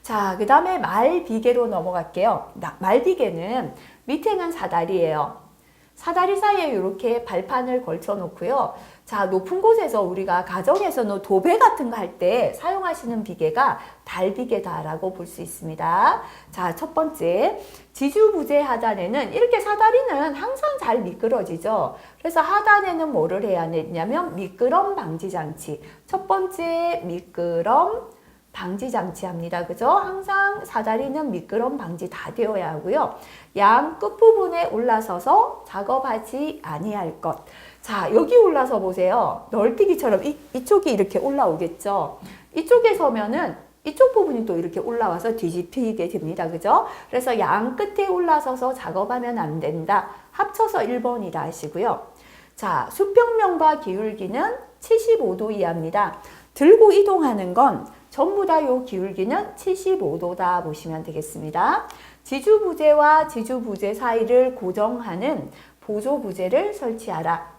자, 그 다음에 말비계로 넘어갈게요. 말비계는 밑에는 사다리예요. 사다리 사이에 이렇게 발판을 걸쳐 놓고요. 자, 높은 곳에서 우리가 가정에서는 도배 같은 거 할 때 사용하시는 비계가 달비계다라고 볼 수 있습니다. 자, 첫 번째, 지주부재 하단에는 이렇게 사다리는 항상 잘 미끄러지죠. 그래서 하단에는 뭐를 해야 되냐면 미끄럼 방지 장치. 첫 번째, 미끄럼 방지 장치 합니다. 그죠? 항상 사다리는 미끄럼 방지 다 되어야 하고요. 양 끝부분에 올라서서 작업하지 아니할 것. 자, 여기 올라서 보세요. 널뛰기처럼 이쪽이 이렇게 올라오겠죠. 이쪽에 서면은 이쪽 부분이 또 이렇게 올라와서 뒤집히게 됩니다. 그죠? 그래서 양 끝에 올라서서 작업하면 안 된다. 합쳐서 1번이다 하시고요. 자, 수평면과 기울기는 75도 이하입니다. 들고 이동하는 건 전부 다 요 기울기는 75도다 보시면 되겠습니다. 지주부재와 지주부재 사이를 고정하는 보조부재를 설치하라.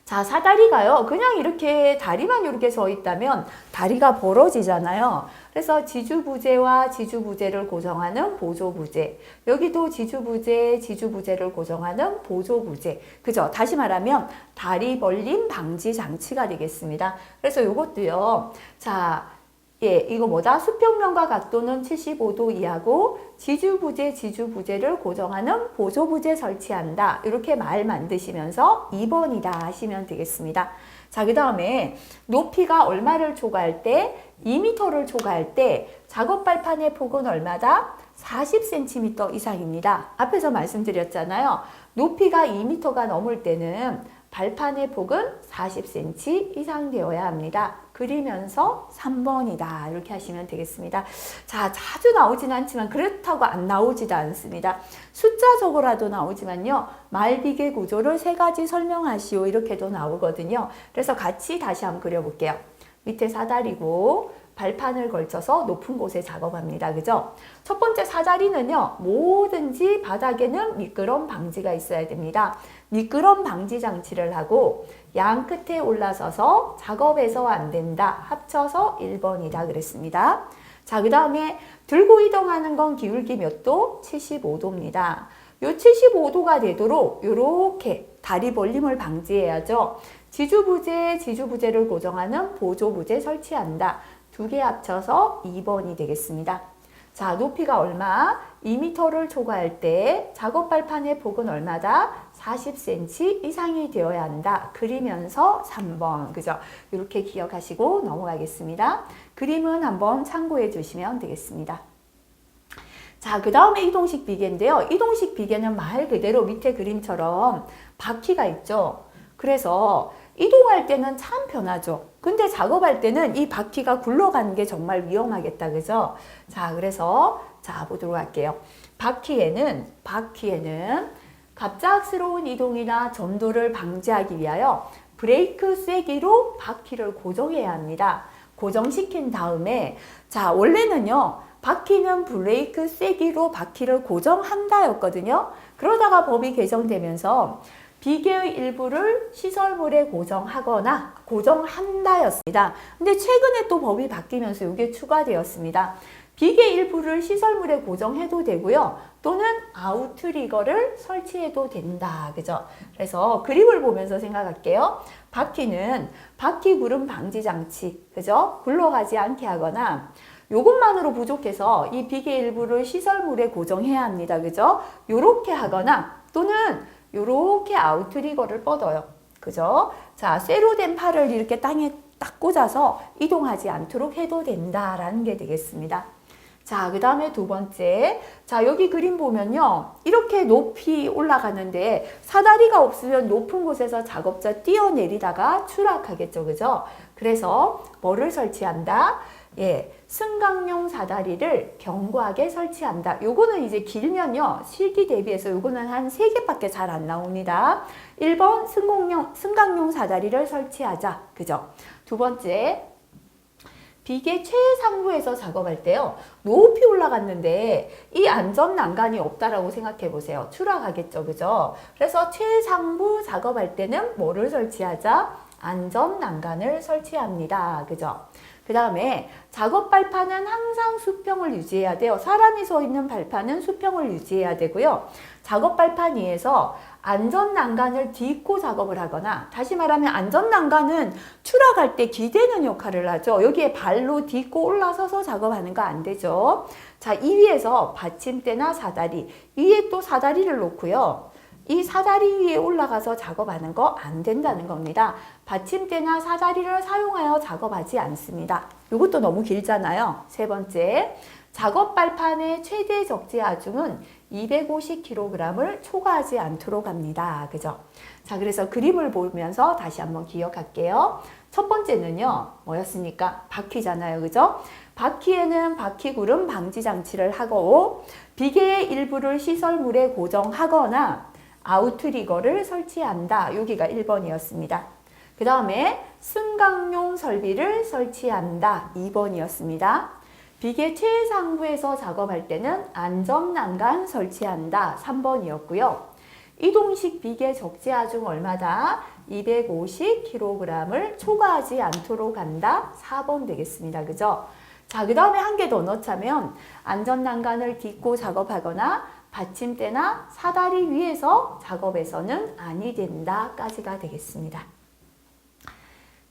자, 사다리가요. 그냥 이렇게 다리만 이렇게 서 있다면 다리가 벌어지잖아요. 그래서 지주부재와 지주부재를 고정하는 보조부재. 여기도 지주부재를 고정하는 보조부재. 그죠? 다시 말하면 다리 벌림 방지 장치가 되겠습니다. 그래서 이것도요. 자, 이거 뭐다? 수평면과 각도는 75도 이하고 지주부재를 고정하는 보조부재 설치한다. 이렇게 말 만드시면서 2번이다 하시면 되겠습니다. 자, 그 다음에 높이가 얼마를 초과할 때? 2m를 초과할 때 작업 발판의 폭은 얼마다? 40cm 이상입니다. 앞에서 말씀드렸잖아요. 높이가 2m가 넘을 때는 발판의 폭은 40cm 이상 되어야 합니다. 그리면서 3번이다. 이렇게 하시면 되겠습니다. 자, 자주 나오진 않지만 그렇다고 안 나오지도 않습니다. 숫자적으로라도 나오지만요. 말비계 구조를 세 가지 설명하시오. 이렇게도 나오거든요. 그래서 같이 다시 한번 그려볼게요. 밑에 사다리고 발판을 걸쳐서 높은 곳에 작업합니다. 그죠? 첫 번째 사다리는요. 뭐든지 바닥에는 미끄럼 방지가 있어야 됩니다. 미끄럼 방지 장치를 하고 양 끝에 올라서서 작업해서 안 된다. 합쳐서 1번이다 그랬습니다. 자, 그 다음에 들고 이동하는 건 기울기 몇 도? 75도입니다. 요 75도가 되도록 이렇게 다리 벌림을 방지해야죠. 지주부재를 고정하는 보조부재 설치한다. 두 개 합쳐서 2번이 되겠습니다. 자, 높이가 얼마? 2m를 초과할 때 작업 발판의 폭은 얼마다? 40cm 이상이 되어야 한다. 그리면서 3번. 그죠? 이렇게 기억하시고 넘어가겠습니다. 그림은 한번 참고해 주시면 되겠습니다. 자, 그 다음에 이동식 비계인데요. 이동식 비계는 말 그대로 밑에 그림처럼 바퀴가 있죠. 그래서 이동할 때는 참 편하죠. 근데 작업할 때는 이 바퀴가 굴러가는 게 정말 위험하겠다. 그죠? 자, 그래서 자, 보도록 할게요. 바퀴에는 갑작스러운 이동이나 전도를 방지하기 위하여 브레이크 쐐기로 바퀴를 고정해야 합니다. 고정시킨 다음에 자, 원래는요. 바퀴는 브레이크 쐐기로 바퀴를 고정한다 였거든요. 그러다가 법이 개정되면서 비계의 일부를 시설물에 고정하거나 고정한다 였습니다. 근데 최근에 또 법이 바뀌면서 이게 추가되었습니다. 비계 일부를 시설물에 고정해도 되고요. 또는 아웃트리거를 설치해도 된다. 그죠? 그래서 그림을 보면서 생각할게요. 바퀴는 바퀴 구름 방지 장치, 그죠? 굴러가지 않게 하거나 요것만으로 부족해서 이 비계 일부를 시설물에 고정해야 합니다. 그죠? 요렇게 하거나 또는 요렇게 아웃트리거를 뻗어요. 그죠? 자, 쇠로 된 팔을 이렇게 땅에 딱 꽂아서 이동하지 않도록 해도 된다라는 게 되겠습니다. 자, 그 다음에 두 번째. 자, 여기 그림 보면요. 이렇게 높이 올라가는데 사다리가 없으면 높은 곳에서 작업자 뛰어내리다가 추락하겠죠. 그죠? 그래서 뭐를 설치한다? 예, 승강용 사다리를 견고하게 설치한다. 요거는 이제 길면요. 실기 대비해서 요거는 한 3개밖에 잘 안 나옵니다. 1번 승강용 사다리를 설치하자. 그죠? 두 번째. 비계 최상부에서 작업할 때요. 높이 올라갔는데 이 안전 난간이 없다라고 생각해 보세요. 추락하겠죠. 그죠? 그래서 최상부 작업할 때는 뭐를 설치하자? 안전 난간을 설치합니다. 그죠? 그 다음에 작업 발판은 항상 수평을 유지해야 돼요. 사람이 서 있는 발판은 수평을 유지해야 되고요. 작업 발판 위에서 안전 난간을 딛고 작업을 하거나, 다시 말하면 안전 난간은 추락할 때 기대는 역할을 하죠. 여기에 발로 딛고 올라서서 작업하는 거 안 되죠. 자, 이 위에서 받침대나 사다리, 위에 또 사다리를 놓고요. 이 사다리 위에 올라가서 작업하는 거 안 된다는 겁니다. 받침대나 사다리를 사용하여 작업하지 않습니다. 이것도 너무 길잖아요. 세 번째, 작업 발판의 최대 적재 하중은 250kg을 초과하지 않도록 합니다. 그죠? 자, 그래서 그림을 보면서 다시 한번 기억할게요. 첫 번째는요, 뭐였습니까? 바퀴잖아요. 그죠? 바퀴에는 바퀴구름 방지 장치를 하고, 비계의 일부를 시설물에 고정하거나 아웃트리거를 설치한다. 여기가 1번이었습니다. 그 다음에 승강용 설비를 설치한다. 2번이었습니다. 비계 최상부에서 작업할 때는 안전난간 설치한다. 3번이었고요. 이동식 비계 적재 하중 얼마다? 250kg을 초과하지 않도록 한다. 4번 되겠습니다. 그죠? 자, 그 다음에 한 개 더 넣자면 안전난간을 딛고 작업하거나 받침대나 사다리 위에서 작업해서는 아니 된다 까지가 되겠습니다.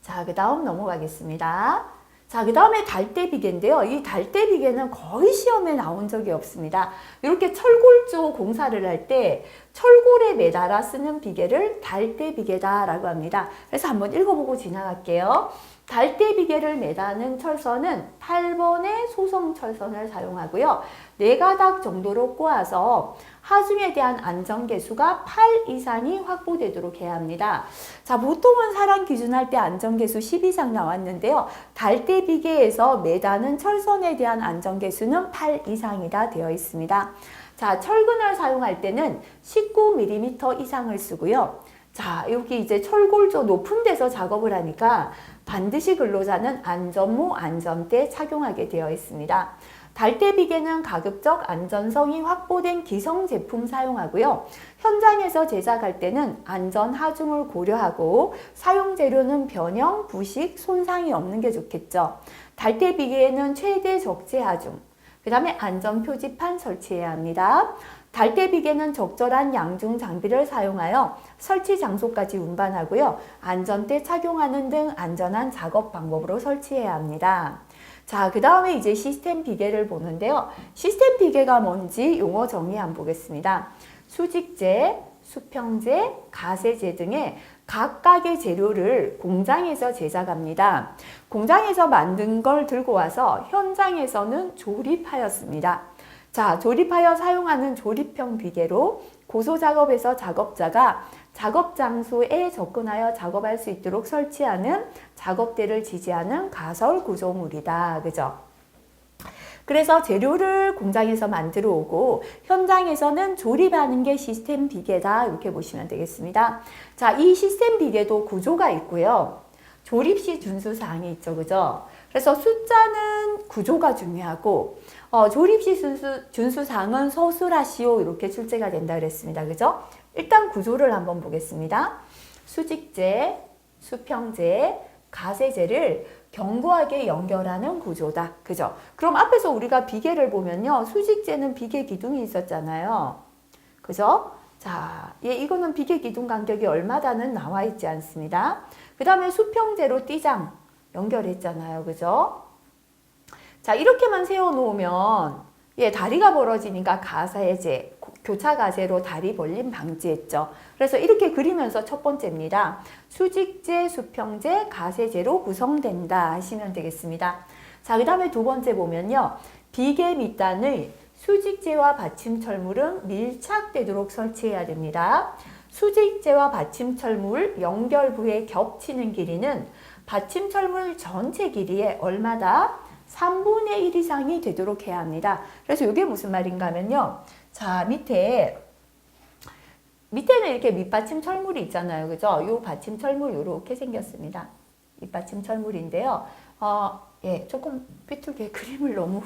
자, 그 다음 넘어가겠습니다. 자, 그 다음에 달대비계인데요. 이 달대비계는 거의 시험에 나온 적이 없습니다. 이렇게 철골조 공사를 할 때 철골에 매달아 쓰는 비계를 달대비계다라고 합니다. 그래서 한번 읽어보고 지나갈게요. 달대비계를 매다는 철선은 8번의 소성 철선을 사용하고요. 4가닥 정도로 꼬아서 하중에 대한 안전계수가 8 이상이 확보되도록 해야 합니다. 자, 보통은 사람 기준할 때 안전계수 10 이상 나왔는데요. 달대비계에서 매다는 철선에 대한 안전계수는 8 이상이다 되어 있습니다. 자, 철근을 사용할 때는 19mm 이상을 쓰고요. 자, 여기 이제 철골조 높은 데서 작업을 하니까 반드시 근로자는 안전모, 안전대 착용하게 되어 있습니다. 달대비계는 가급적 안전성이 확보된 기성 제품 사용하고요. 현장에서 제작할 때는 안전 하중을 고려하고 사용 재료는 변형, 부식, 손상이 없는 게 좋겠죠. 달대비계에는 최대 적재 하중, 그 다음에 안전 표지판 설치해야 합니다. 달대비계는 적절한 양중 장비를 사용하여 설치 장소까지 운반하고요. 안전대 착용하는 등 안전한 작업 방법으로 설치해야 합니다. 자, 그 다음에 이제 시스템 비계를 보는데요. 시스템 비계가 뭔지 용어 정의 한번 보겠습니다. 수직재, 수평재, 가세재 등의 각각의 재료를 공장에서 제작합니다. 공장에서 만든 걸 들고 와서 현장에서는 조립하였습니다. 자, 조립하여 사용하는 조립형 비계로 고소작업에서 작업자가 작업 장소에 접근하여 작업할 수 있도록 설치하는 작업대를 지지하는 가설 구조물이다. 그죠? 그래서 재료를 공장에서 만들어 오고 현장에서는 조립하는 게 시스템 비계다. 이렇게 보시면 되겠습니다. 자, 이 시스템 비계도 구조가 있고요. 조립 시 준수 사항이 있죠. 그죠? 그래서 숫자는 구조가 중요하고 조립 시 준수 사항은 서술하시오. 이렇게 출제가 된다 그랬습니다. 그죠? 일단 구조를 한번 보겠습니다. 수직재, 수평재, 가세재를 견고하게 연결하는 구조다. 그죠? 그럼 앞에서 우리가 비계를 보면요. 수직재는 비계 기둥이 있었잖아요. 그죠? 자, 이거는 비계 기둥 간격이 얼마다는 나와 있지 않습니다. 그 다음에 수평재로 띠장 연결했잖아요. 그죠? 자, 이렇게만 세워놓으면 다리가 벌어지니까 가세재, 교차 가세로 다리 벌림 방지했죠. 그래서 이렇게 그리면서 첫 번째입니다. 수직재, 수평재, 가세재로 구성된다 하시면 되겠습니다. 자, 그 다음에 두 번째 보면요. 비계 밑단의 수직재와 받침철물은 밀착되도록 설치해야 됩니다. 수직재와 받침철물 연결부에 겹치는 길이는 받침철물 전체 길이의 얼마다? 3분의 1 이상이 되도록 해야 합니다. 그래서 이게 무슨 말인가 하면요. 자, 밑에는 이렇게 밑받침 철물이 있잖아요. 그죠? 요 받침 철물 요렇게 생겼습니다. 밑받침 철물인데요. 조금 삐뚤게 그림을 너무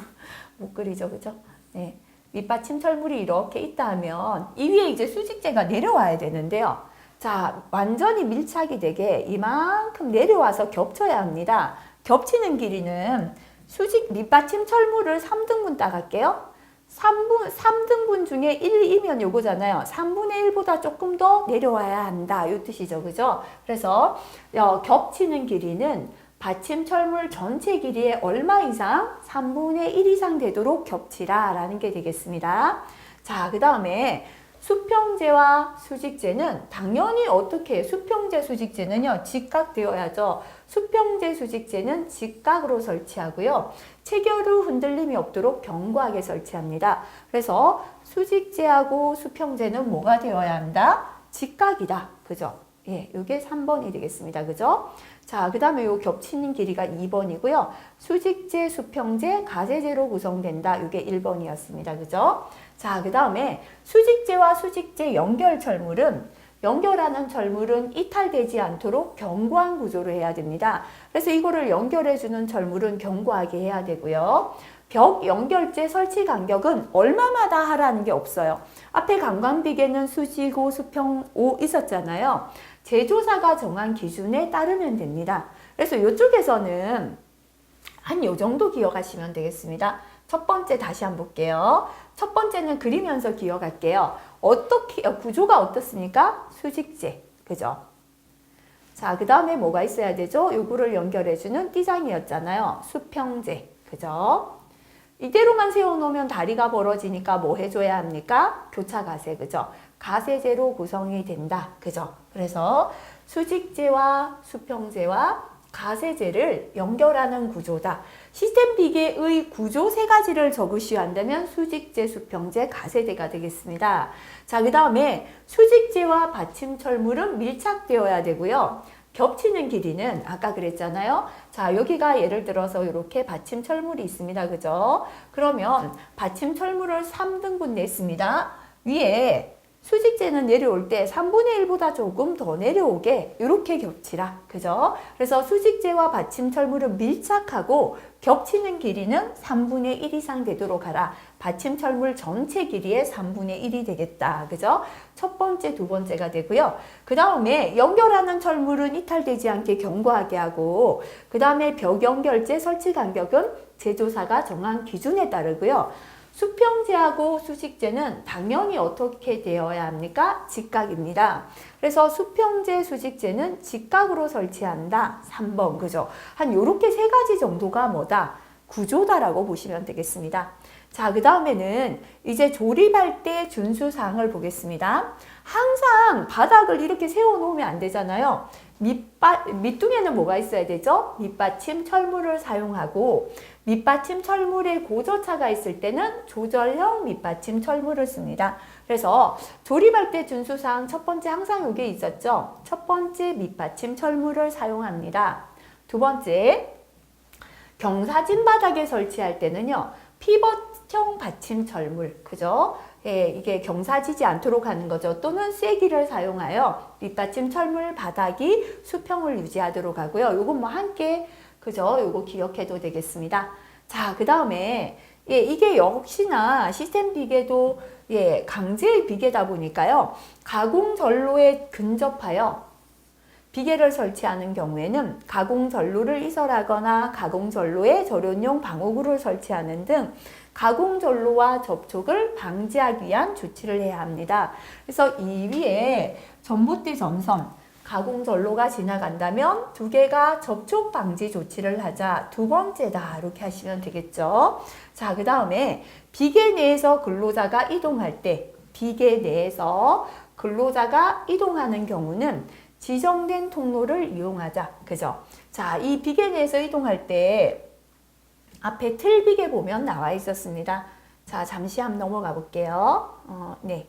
못 그리죠. 그죠? 네. 밑받침 철물이 이렇게 있다 하면 이 위에 이제 수직재가 내려와야 되는데요. 자, 완전히 밀착이 되게 이만큼 내려와서 겹쳐야 합니다. 겹치는 길이는 수직 밑받침 철물을 3등분 따갈게요. 3등분 중에 1이면 요거잖아요. 3분의 1보다 조금 더 내려와야 한다. 요 뜻이죠. 그죠? 그래서 겹치는 길이는 받침 철물 전체 길이의 얼마 이상? 3분의 1 이상 되도록 겹치라 라는 게 되겠습니다. 자, 그 다음에 수평재와 수직재는 당연히 어떻게 수평재 수직재는요 직각되어야죠. 수평재 수직재는 직각으로 설치하고요. 체결 후 흔들림이 없도록 견고하게 설치합니다. 그래서 수직재하고 수평재는 뭐가 되어야 한다? 직각이다. 그죠? 예, 이게 3번이 되겠습니다. 그죠? 자, 그 다음에 요 겹치는 길이가 2번이고요. 수직재, 수평재, 가세재로 구성된다. 이게 1번이었습니다. 그죠? 자, 그 다음에 수직재와 수직재 연결 철물은 연결하는 철물은 이탈되지 않도록 견고한 구조로 해야 됩니다. 그래서 이거를 연결해주는 철물은 견고하게 해야 되고요. 벽 연결재 설치 간격은 얼마마다 하라는 게 없어요. 앞에 강광비계는 수직오, 수평오 있었잖아요. 제조사가 정한 기준에 따르면 됩니다. 그래서 이쪽에서는 한 요 정도 기억하시면 되겠습니다. 첫 번째 다시 한번 볼게요. 첫 번째는 그리면서 기억할게요. 어떻게 구조가 어떻습니까? 수직재, 그죠? 자, 그 다음에 뭐가 있어야 되죠? 요거를 연결해주는 띠장이었잖아요. 수평재, 그죠? 이대로만 세워놓으면 다리가 벌어지니까 뭐 해줘야 합니까? 교차 가세, 그죠? 가세재로 구성이 된다, 그죠? 그래서 수직재와 수평재와 가세재를 연결하는 구조다. 시스템 비계의 구조 세 가지를 적으시오 한다면 수직재, 수평재, 가세재가 되겠습니다. 자, 그 다음에 수직재와 받침철물은 밀착되어야 되고요. 겹치는 길이는 아까 그랬잖아요. 자, 여기가 예를 들어서 이렇게 받침철물이 있습니다. 그죠? 그러면 받침철물을 3등분 냈습니다. 위에 수직재는 내려올 때 3분의 1보다 조금 더 내려오게 이렇게 겹치라. 그죠? 그래서 수직재와 받침철물은 밀착하고 겹치는 길이는 3분의 1 이상 되도록 하라. 받침철물 전체 길이의 3분의 1이 되겠다. 그죠? 첫 번째, 두 번째가 되고요. 그 다음에 연결하는 철물은 이탈되지 않게 견고하게 하고 그 다음에 벽 연결재 설치 간격은 제조사가 정한 기준에 따르고요. 수평재하고 수직재는 당연히 어떻게 되어야 합니까? 직각입니다. 그래서 수평재, 수직재는 직각으로 설치한다. 3번, 그죠? 한 요렇게 세 가지 정도가 뭐다? 구조다라고 보시면 되겠습니다. 자, 그 다음에는 이제 조립할 때 준수사항을 보겠습니다. 항상 바닥을 이렇게 세워놓으면 안 되잖아요. 밑둥에는 뭐가 있어야 되죠? 밑받침 철물을 사용하고 밑받침 철물에 고저차가 있을 때는 조절형 밑받침 철물을 씁니다. 그래서 조립할 때 준수사항 첫 번째 항상 이게 있었죠? 첫 번째 밑받침 철물을 사용합니다. 두 번째 경사진 바닥에 설치할 때는요. 피벗형 받침 철물, 그죠? 예, 이게 경사지지 않도록 하는 거죠. 또는 쐐기를 사용하여 밑받침 철물 바닥이 수평을 유지하도록 하고요. 요건 뭐 함께, 그죠? 요거 기억해도 되겠습니다. 자, 그 다음에 예, 이게 역시나 시스템 비계도 예, 강제의 비계다 보니까요. 가공 전로에 근접하여 비계를 설치하는 경우에는 가공 전로를 이설하거나 가공 전로에 절연용 방어구를 설치하는 등 가공 전로와 접촉을 방지하기 위한 조치를 해야 합니다. 그래서 이 위에 전봇대 전선, 가공 전로가 지나간다면 두 개가 접촉 방지 조치를 하자. 두 번째다. 이렇게 하시면 되겠죠. 자, 그 다음에 비계 내에서 근로자가 이동할 때, 비계 내에서 근로자가 이동하는 경우는 지정된 통로를 이용하자. 그죠? 자, 이 비계 내에서 이동할 때 앞에 틀비계 보면 나와 있었습니다. 자, 잠시 한번 넘어가 볼게요. 네.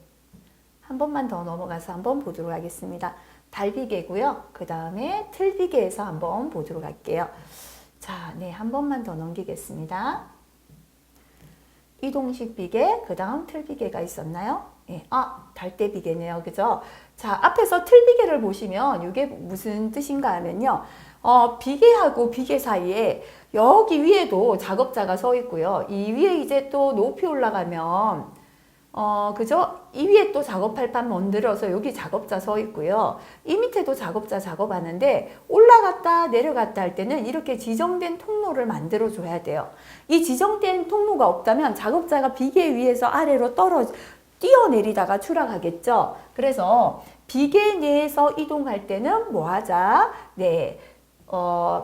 한 번만 더 넘어가서 한번 보도록 하겠습니다. 달비계고요. 그 다음에 틀비계에서 한번 보도록 할게요. 자, 네. 한 번만 더 넘기겠습니다. 이동식 비계, 그 다음 틀비계가 있었나요? 예, 달대비계네요. 그죠? 자, 앞에서 틀비계를 보시면 이게 무슨 뜻인가 하면요. 비계하고 비계 사이에 여기 위에도 작업자가 서 있고요. 이 위에 이제 또 높이 올라가면 그죠? 이 위에 또 작업할 판 만들어서 여기 작업자 서 있고요. 이 밑에도 작업자 작업하는데 올라갔다 내려갔다 할 때는 이렇게 지정된 통로를 만들어 줘야 돼요. 이 지정된 통로가 없다면 작업자가 비계 위에서 아래로 뛰어내리다가 추락하겠죠. 그래서 비계 내에서 이동할 때는 뭐 하자? 네.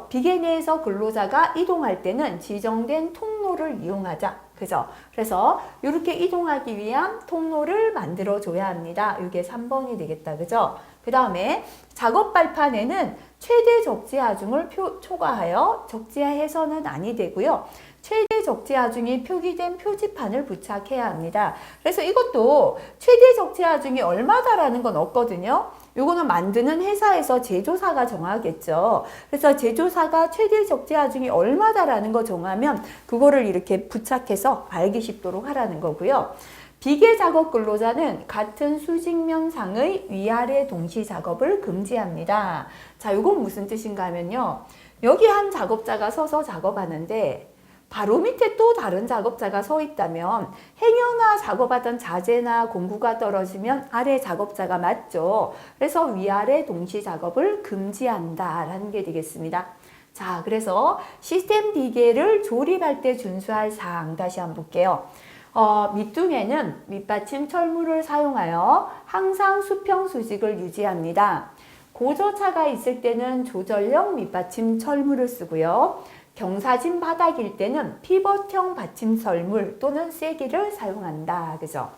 비계 내에서 근로자가 이동할 때는 지정된 통로를 이용하자. 그죠? 그래서 이렇게 이동하기 위한 통로를 만들어 줘야 합니다. 이게 3번이 되겠다. 그죠? 그 다음에 작업 발판에는 최대 적재 하중을 초과하여 적재해서는 아니 되고요. 최대 적재 하중이 표기된 표지판을 부착해야 합니다. 그래서 이것도 최대 적재 하중이 얼마다라는 건 없거든요. 요거는 만드는 회사에서 제조사가 정하겠죠. 그래서 제조사가 최대 적재 하중이 얼마다라는 거 정하면 그거를 이렇게 부착해서 알기 쉽도록 하라는 거고요. 비계 작업 근로자는 같은 수직면상의 위아래 동시 작업을 금지합니다. 자, 요건 무슨 뜻인가 하면요. 여기 한 작업자가 서서 작업하는데 바로 밑에 또 다른 작업자가 서 있다면 행여나 작업하던 자재나 공구가 떨어지면 아래 작업자가 맞죠. 그래서 위아래 동시 작업을 금지한다라는 게 되겠습니다. 자, 그래서 시스템 비계를 조립할 때 준수할 사항 다시 한번 볼게요. 밑둥에는 밑받침 철물을 사용하여 항상 수평 수직을 유지합니다. 고저차가 있을 때는 조절형 밑받침 철물을 쓰고요. 경사진 바닥일 때는 피벗형 받침 철물 또는 쐐기를 사용한다. 그죠?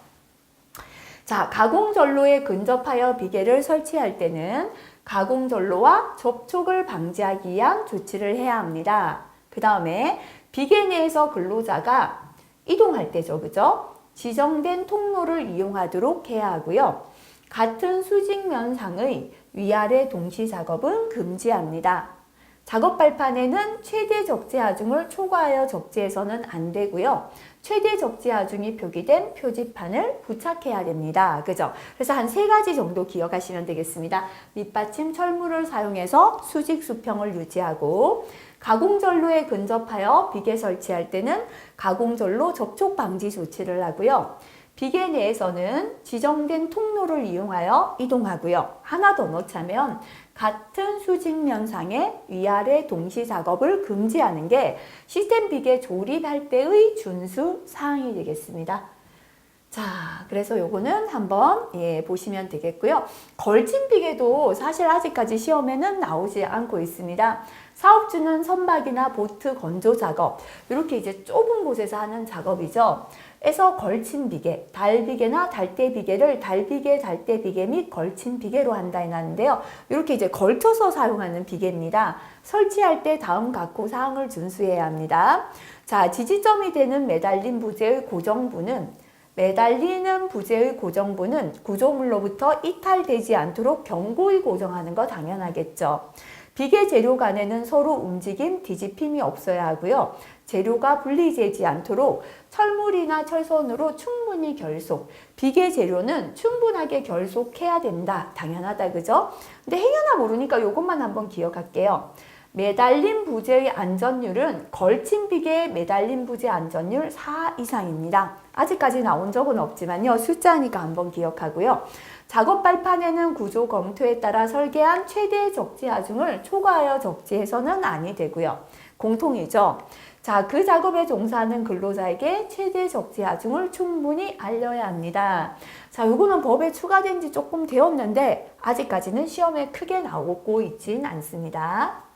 자, 가공 전로에 근접하여 비계를 설치할 때는 가공 전로와 접촉을 방지하기 위한 조치를 해야 합니다. 그 다음에 비계 내에서 근로자가 이동할 때죠. 그죠? 지정된 통로를 이용하도록 해야 하고요. 같은 수직면상의 위아래 동시 작업은 금지합니다. 작업 발판에는 최대 적재 하중을 초과하여 적재해서는 안 되고요. 최대 적재 하중이 표기된 표지판을 부착해야 됩니다. 그죠? 그래서 한 3가지 정도 기억하시면 되겠습니다. 밑받침 철물을 사용해서 수직 수평을 유지하고 가공전로에 근접하여 비계 설치할 때는 가공전로 접촉 방지 조치를 하고요. 비계 내에서는 지정된 통로를 이용하여 이동하고요. 하나 더 넣자면 같은 수직면상의 위아래 동시 작업을 금지하는 게 시스템 비계 조립할 때의 준수 사항이 되겠습니다. 자, 그래서 요거는 한번 보시면 되겠고요. 걸친 비계도 사실 아직까지 시험에는 나오지 않고 있습니다. 사업주는 선박이나 보트 건조 작업, 이렇게 이제 좁은 곳에서 하는 작업이죠. 그래서 걸친 비계, 달비계나 달대비계를 달비계, 달대비계 및 걸친 비계로 한다 해놨는데요. 이렇게 이제 걸쳐서 사용하는 비계입니다. 설치할 때 다음 각호 사항을 준수해야 합니다. 자, 지지점이 되는 매달린 부재의 고정부는 매달리는 부재의 고정부는 구조물로부터 이탈되지 않도록 견고히 고정하는 거 당연하겠죠. 비계 재료 간에는 서로 움직임, 뒤집힘이 없어야 하고요. 재료가 분리되지 않도록 철물이나 철선으로 충분히 결속. 비계 재료는 충분하게 결속해야 된다. 당연하다, 그죠? 근데 행여나 모르니까 이것만 한번 기억할게요. 매달린 부재의 안전율은 걸친 비계의 매달린 부재 안전율 4 이상입니다. 아직까지 나온 적은 없지만요. 숫자니까 한번 기억하고요. 작업 발판에는 구조 검토에 따라 설계한 최대 적재 하중을 초과하여 적재해서는 아니 되고요. 공통이죠. 자, 그 작업에 종사하는 근로자에게 최대 적재 하중을 충분히 알려야 합니다. 자, 요거는 법에 추가된 지 조금 되었는데 아직까지는 시험에 크게 나오고 있진 않습니다.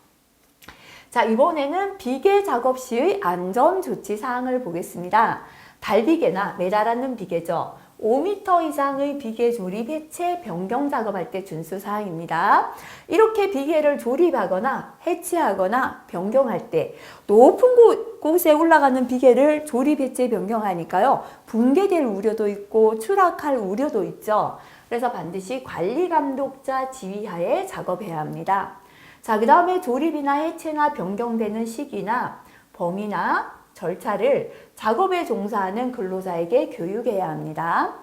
자, 이번에는 비계 작업 시의 안전 조치 사항을 보겠습니다. 달비계나 매달았는 비계죠. 5m 이상의 비계 조립 해체 변경 작업할 때 준수 사항입니다. 이렇게 비계를 조립하거나 해체하거나 변경할 때 높은 곳에 올라가는 비계를 조립 해체 변경하니까요. 붕괴될 우려도 있고 추락할 우려도 있죠. 그래서 반드시 관리 감독자 지휘하에 작업해야 합니다. 자, 그 다음에 조립이나 해체나 변경되는 시기나 범위나 절차를 작업에 종사하는 근로자에게 교육해야 합니다.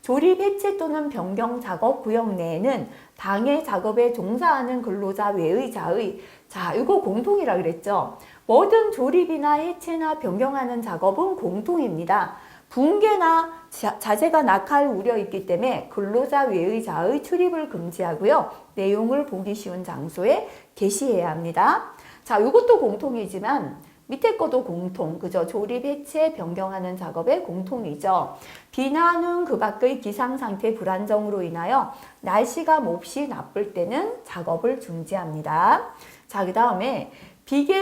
조립, 해체 또는 변경 작업 구역 내에는 당해 작업에 종사하는 근로자 외의 자의, 자, 이거 공통이라 그랬죠. 뭐든 조립이나 해체나 변경하는 작업은 공통입니다. 붕괴나 자재가 낙하할 우려 있기 때문에 근로자 외의 자의 출입을 금지하고요. 내용을 보기 쉬운 장소에 게시해야 합니다. 자, 이것도 공통이지만 밑에 것도 공통, 그죠? 조립, 해체, 변경하는 작업의 공통이죠. 비나 눈 그 밖의 기상 상태 불안정으로 인하여 날씨가 몹시 나쁠 때는 작업을 중지합니다. 자, 그 다음에 비계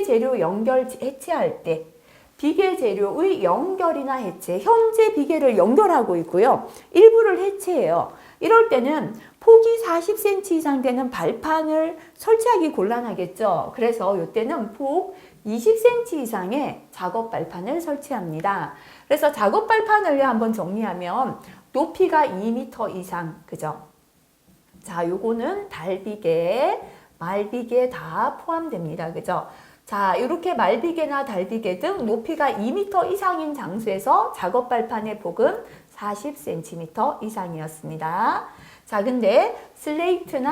재료 연결 해체할 때 비계 재료의 연결이나 해체, 현재 비계를 연결하고 있고요. 일부를 해체해요. 이럴 때는 폭이 40cm 이상 되는 발판을 설치하기 곤란하겠죠. 그래서 이때는 폭 20cm 이상의 작업 발판을 설치합니다. 그래서 작업 발판을 한번 정리하면 높이가 2m 이상, 그죠? 자, 요거는 달비계, 말비계 다 포함됩니다. 그죠? 자, 이렇게 말비계나 달비계 등 높이가 2m 이상인 장소에서 작업 발판의 폭은 40cm 이상이었습니다. 자, 근데 슬레이트,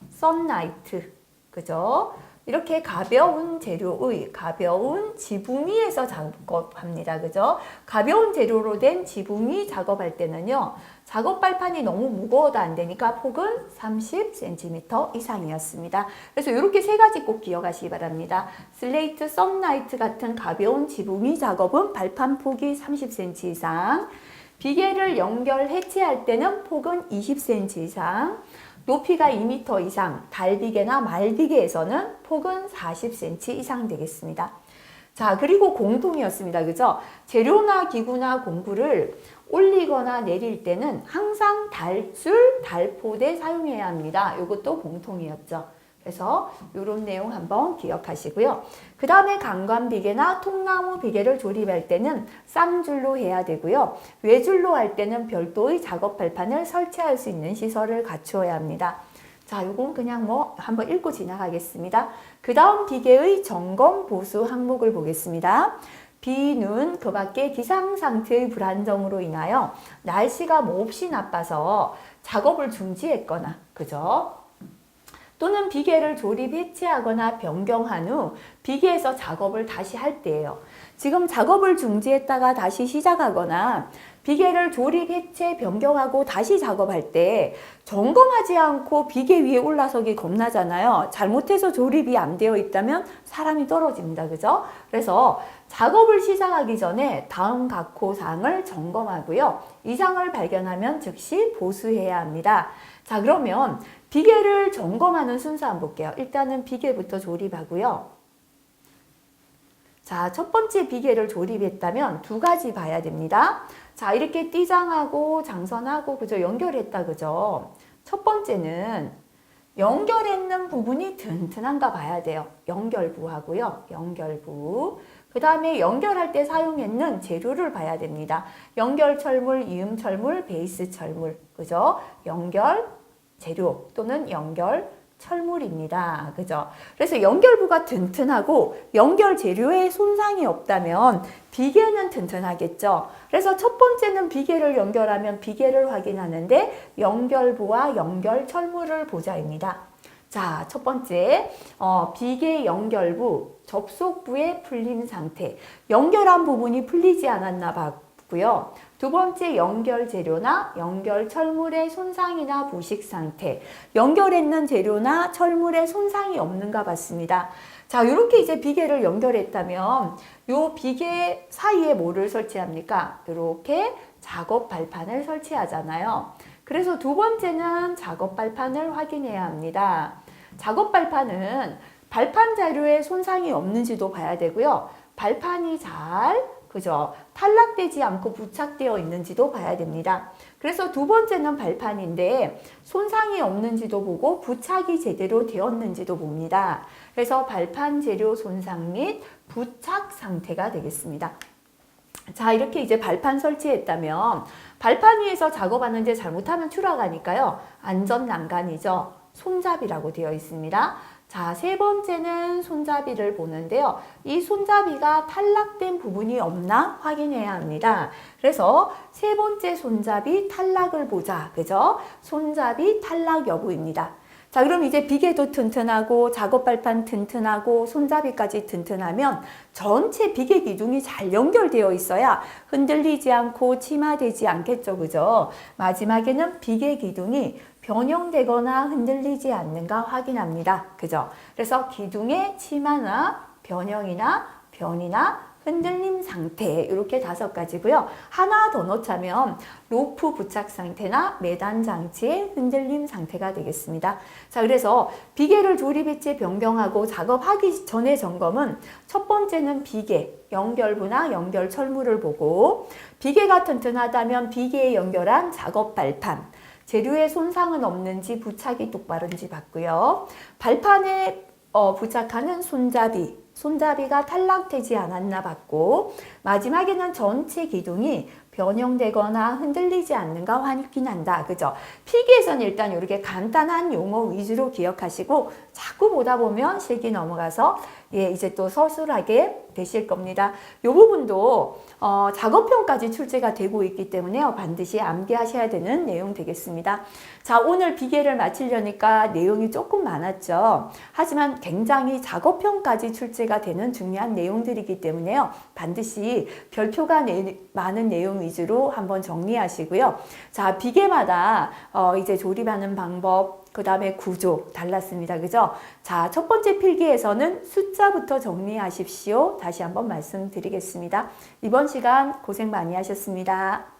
썬라이트, 그죠? 이렇게 가벼운 재료의 가벼운 지붕 위에서 작업합니다. 그죠? 가벼운 재료로 된 지붕 위 작업할 때는요. 작업 발판이 너무 무거워도 안 되니까 폭은 30cm 이상이었습니다. 그래서 이렇게 세 가지 꼭 기억하시기 바랍니다. 슬레이트, 썬라이트 같은 가벼운 지붕 위 작업은 발판 폭이 30cm 이상, 비계를 연결 해체할 때는 폭은 20cm 이상, 높이가 2m 이상, 달비계나 말비계에서는 폭은 40cm 이상 되겠습니다. 자, 그리고 공통이었습니다. 그죠? 재료나 기구나 공구를 올리거나 내릴 때는 항상 달줄, 달포대 사용해야 합니다. 이것도 공통이었죠. 그래서 이런 내용 한번 기억하시고요. 그 다음에 강관비계나 통나무 비계를 조립할 때는 쌍줄로 해야 되고요. 외줄로 할 때는 별도의 작업 발판을 설치할 수 있는 시설을 갖추어야 합니다. 자, 이건 그냥 한번 읽고 지나가겠습니다. 그 다음 비계의 점검 보수 항목을 보겠습니다. 비, 눈, 그 밖에 기상 상태의 불안정으로 인하여 날씨가 몹시 나빠서 작업을 중지했거나, 그죠? 또는 비계를 조립 해체하거나 변경한 후 비계에서 작업을 다시 할 때예요. 지금 작업을 중지했다가 다시 시작하거나 비계를 조립, 해체, 변경하고 다시 작업할 때 점검하지 않고 비계 위에 올라서기 겁나잖아요. 잘못해서 조립이 안 되어 있다면 사람이 떨어집니다. 그죠? 그래서 작업을 시작하기 전에 다음 각호 사항을 점검하고요. 이상을 발견하면 즉시 보수해야 합니다. 자, 그러면 비계를 점검하는 순서 한번 볼게요. 일단은 비계부터 조립하고요. 자, 첫 번째 비계를 조립했다면 두 가지 봐야 됩니다. 자, 이렇게 띠장하고 장선하고 그죠? 연결했다 그죠? 첫 번째는 연결했는 부분이 튼튼한가 봐야 돼요. 연결부하고요. 연결부. 그 다음에 연결할 때 사용했는 재료를 봐야 됩니다. 연결철물, 이음철물, 베이스철물. 그죠? 연결 재료 또는 연결 철물입니다. 그죠? 그래서 연결부가 튼튼하고 연결 재료에 손상이 없다면 비계는 튼튼하겠죠. 그래서 첫 번째는 비계를 연결하면 비계를 확인하는데 연결부와 연결 철물을 보자입니다. 자, 첫 번째 비계 연결부 접속부의 풀림 상태. 연결한 부분이 풀리지 않았나 봤고요. 두 번째 연결 재료나 연결 철물의 손상이나 부식 상태. 연결했는 재료나 철물의 손상이 없는가 봤습니다. 자, 이렇게 이제 비계를 연결했다면 요 비계 사이에 뭐를 설치합니까? 이렇게 작업 발판을 설치하잖아요. 그래서 두 번째는 작업 발판을 확인해야 합니다. 작업 발판은 발판 자료에 손상이 없는지도 봐야 되고요. 발판이 잘 그죠? 탈락되지 않고 부착되어 있는지도 봐야 됩니다. 그래서 두 번째는 발판인데 손상이 없는지도 보고 부착이 제대로 되었는지도 봅니다. 그래서 발판 재료 손상 및 부착 상태가 되겠습니다. 자, 이렇게 이제 발판 설치했다면 발판 위에서 작업하는데 잘못하면 추락하니까요. 안전 난간이죠. 손잡이라고 되어 있습니다. 자, 세 번째는 손잡이를 보는데요. 이 손잡이가 탈락된 부분이 없나 확인해야 합니다. 그래서 세 번째 손잡이 탈락을 보자. 그죠? 손잡이 탈락 여부입니다. 자, 그럼 이제 비계도 튼튼하고 작업 발판 튼튼하고 손잡이까지 튼튼하면 전체 비계 기둥이 잘 연결되어 있어야 흔들리지 않고 침하되지 않겠죠. 그죠? 마지막에는 비계 기둥이 변형되거나 흔들리지 않는가 확인합니다. 그죠? 그래서 기둥의 침하나 변형이나 변이나 흔들림 상태 이렇게 5가지고요. 하나 더 넣자면 로프 부착 상태나 매단 장치의 흔들림 상태가 되겠습니다. 자, 그래서 비계를 조립, 해체, 변경하고 작업하기 전의 점검은 첫 번째는 비계, 연결부나 연결 철물을 보고 비계가 튼튼하다면 비계에 연결한 작업 발판, 재료에 손상은 없는지 부착이 똑바른지 봤고요. 발판에 부착하는 손잡이가 탈락되지 않았나 봤고 마지막에는 전체 기둥이 변형되거나 흔들리지 않는가 확인한다. 그죠? 필기에서는 일단 이렇게 간단한 용어 위주로 기억하시고 자꾸 보다 보면 실기 넘어가서 이제 또 서술하게 되실 겁니다. 이 부분도 작업편까지 출제가 되고 있기 때문에요. 반드시 암기하셔야 되는 내용 되겠습니다. 자, 오늘 비계를 마치려니까 내용이 조금 많았죠. 하지만 굉장히 작업편까지 출제가 되는 중요한 내용들이기 때문에요. 반드시 별표가 많은 내용 위주로 한번 정리하시고요. 자, 비계마다 이제 조립하는 방법, 그 다음에 구조 달랐습니다. 그죠? 자, 첫 번째 필기에서는 숫자부터 정리하십시오. 다시 한번 말씀드리겠습니다. 이번 시간 고생 많이 하셨습니다.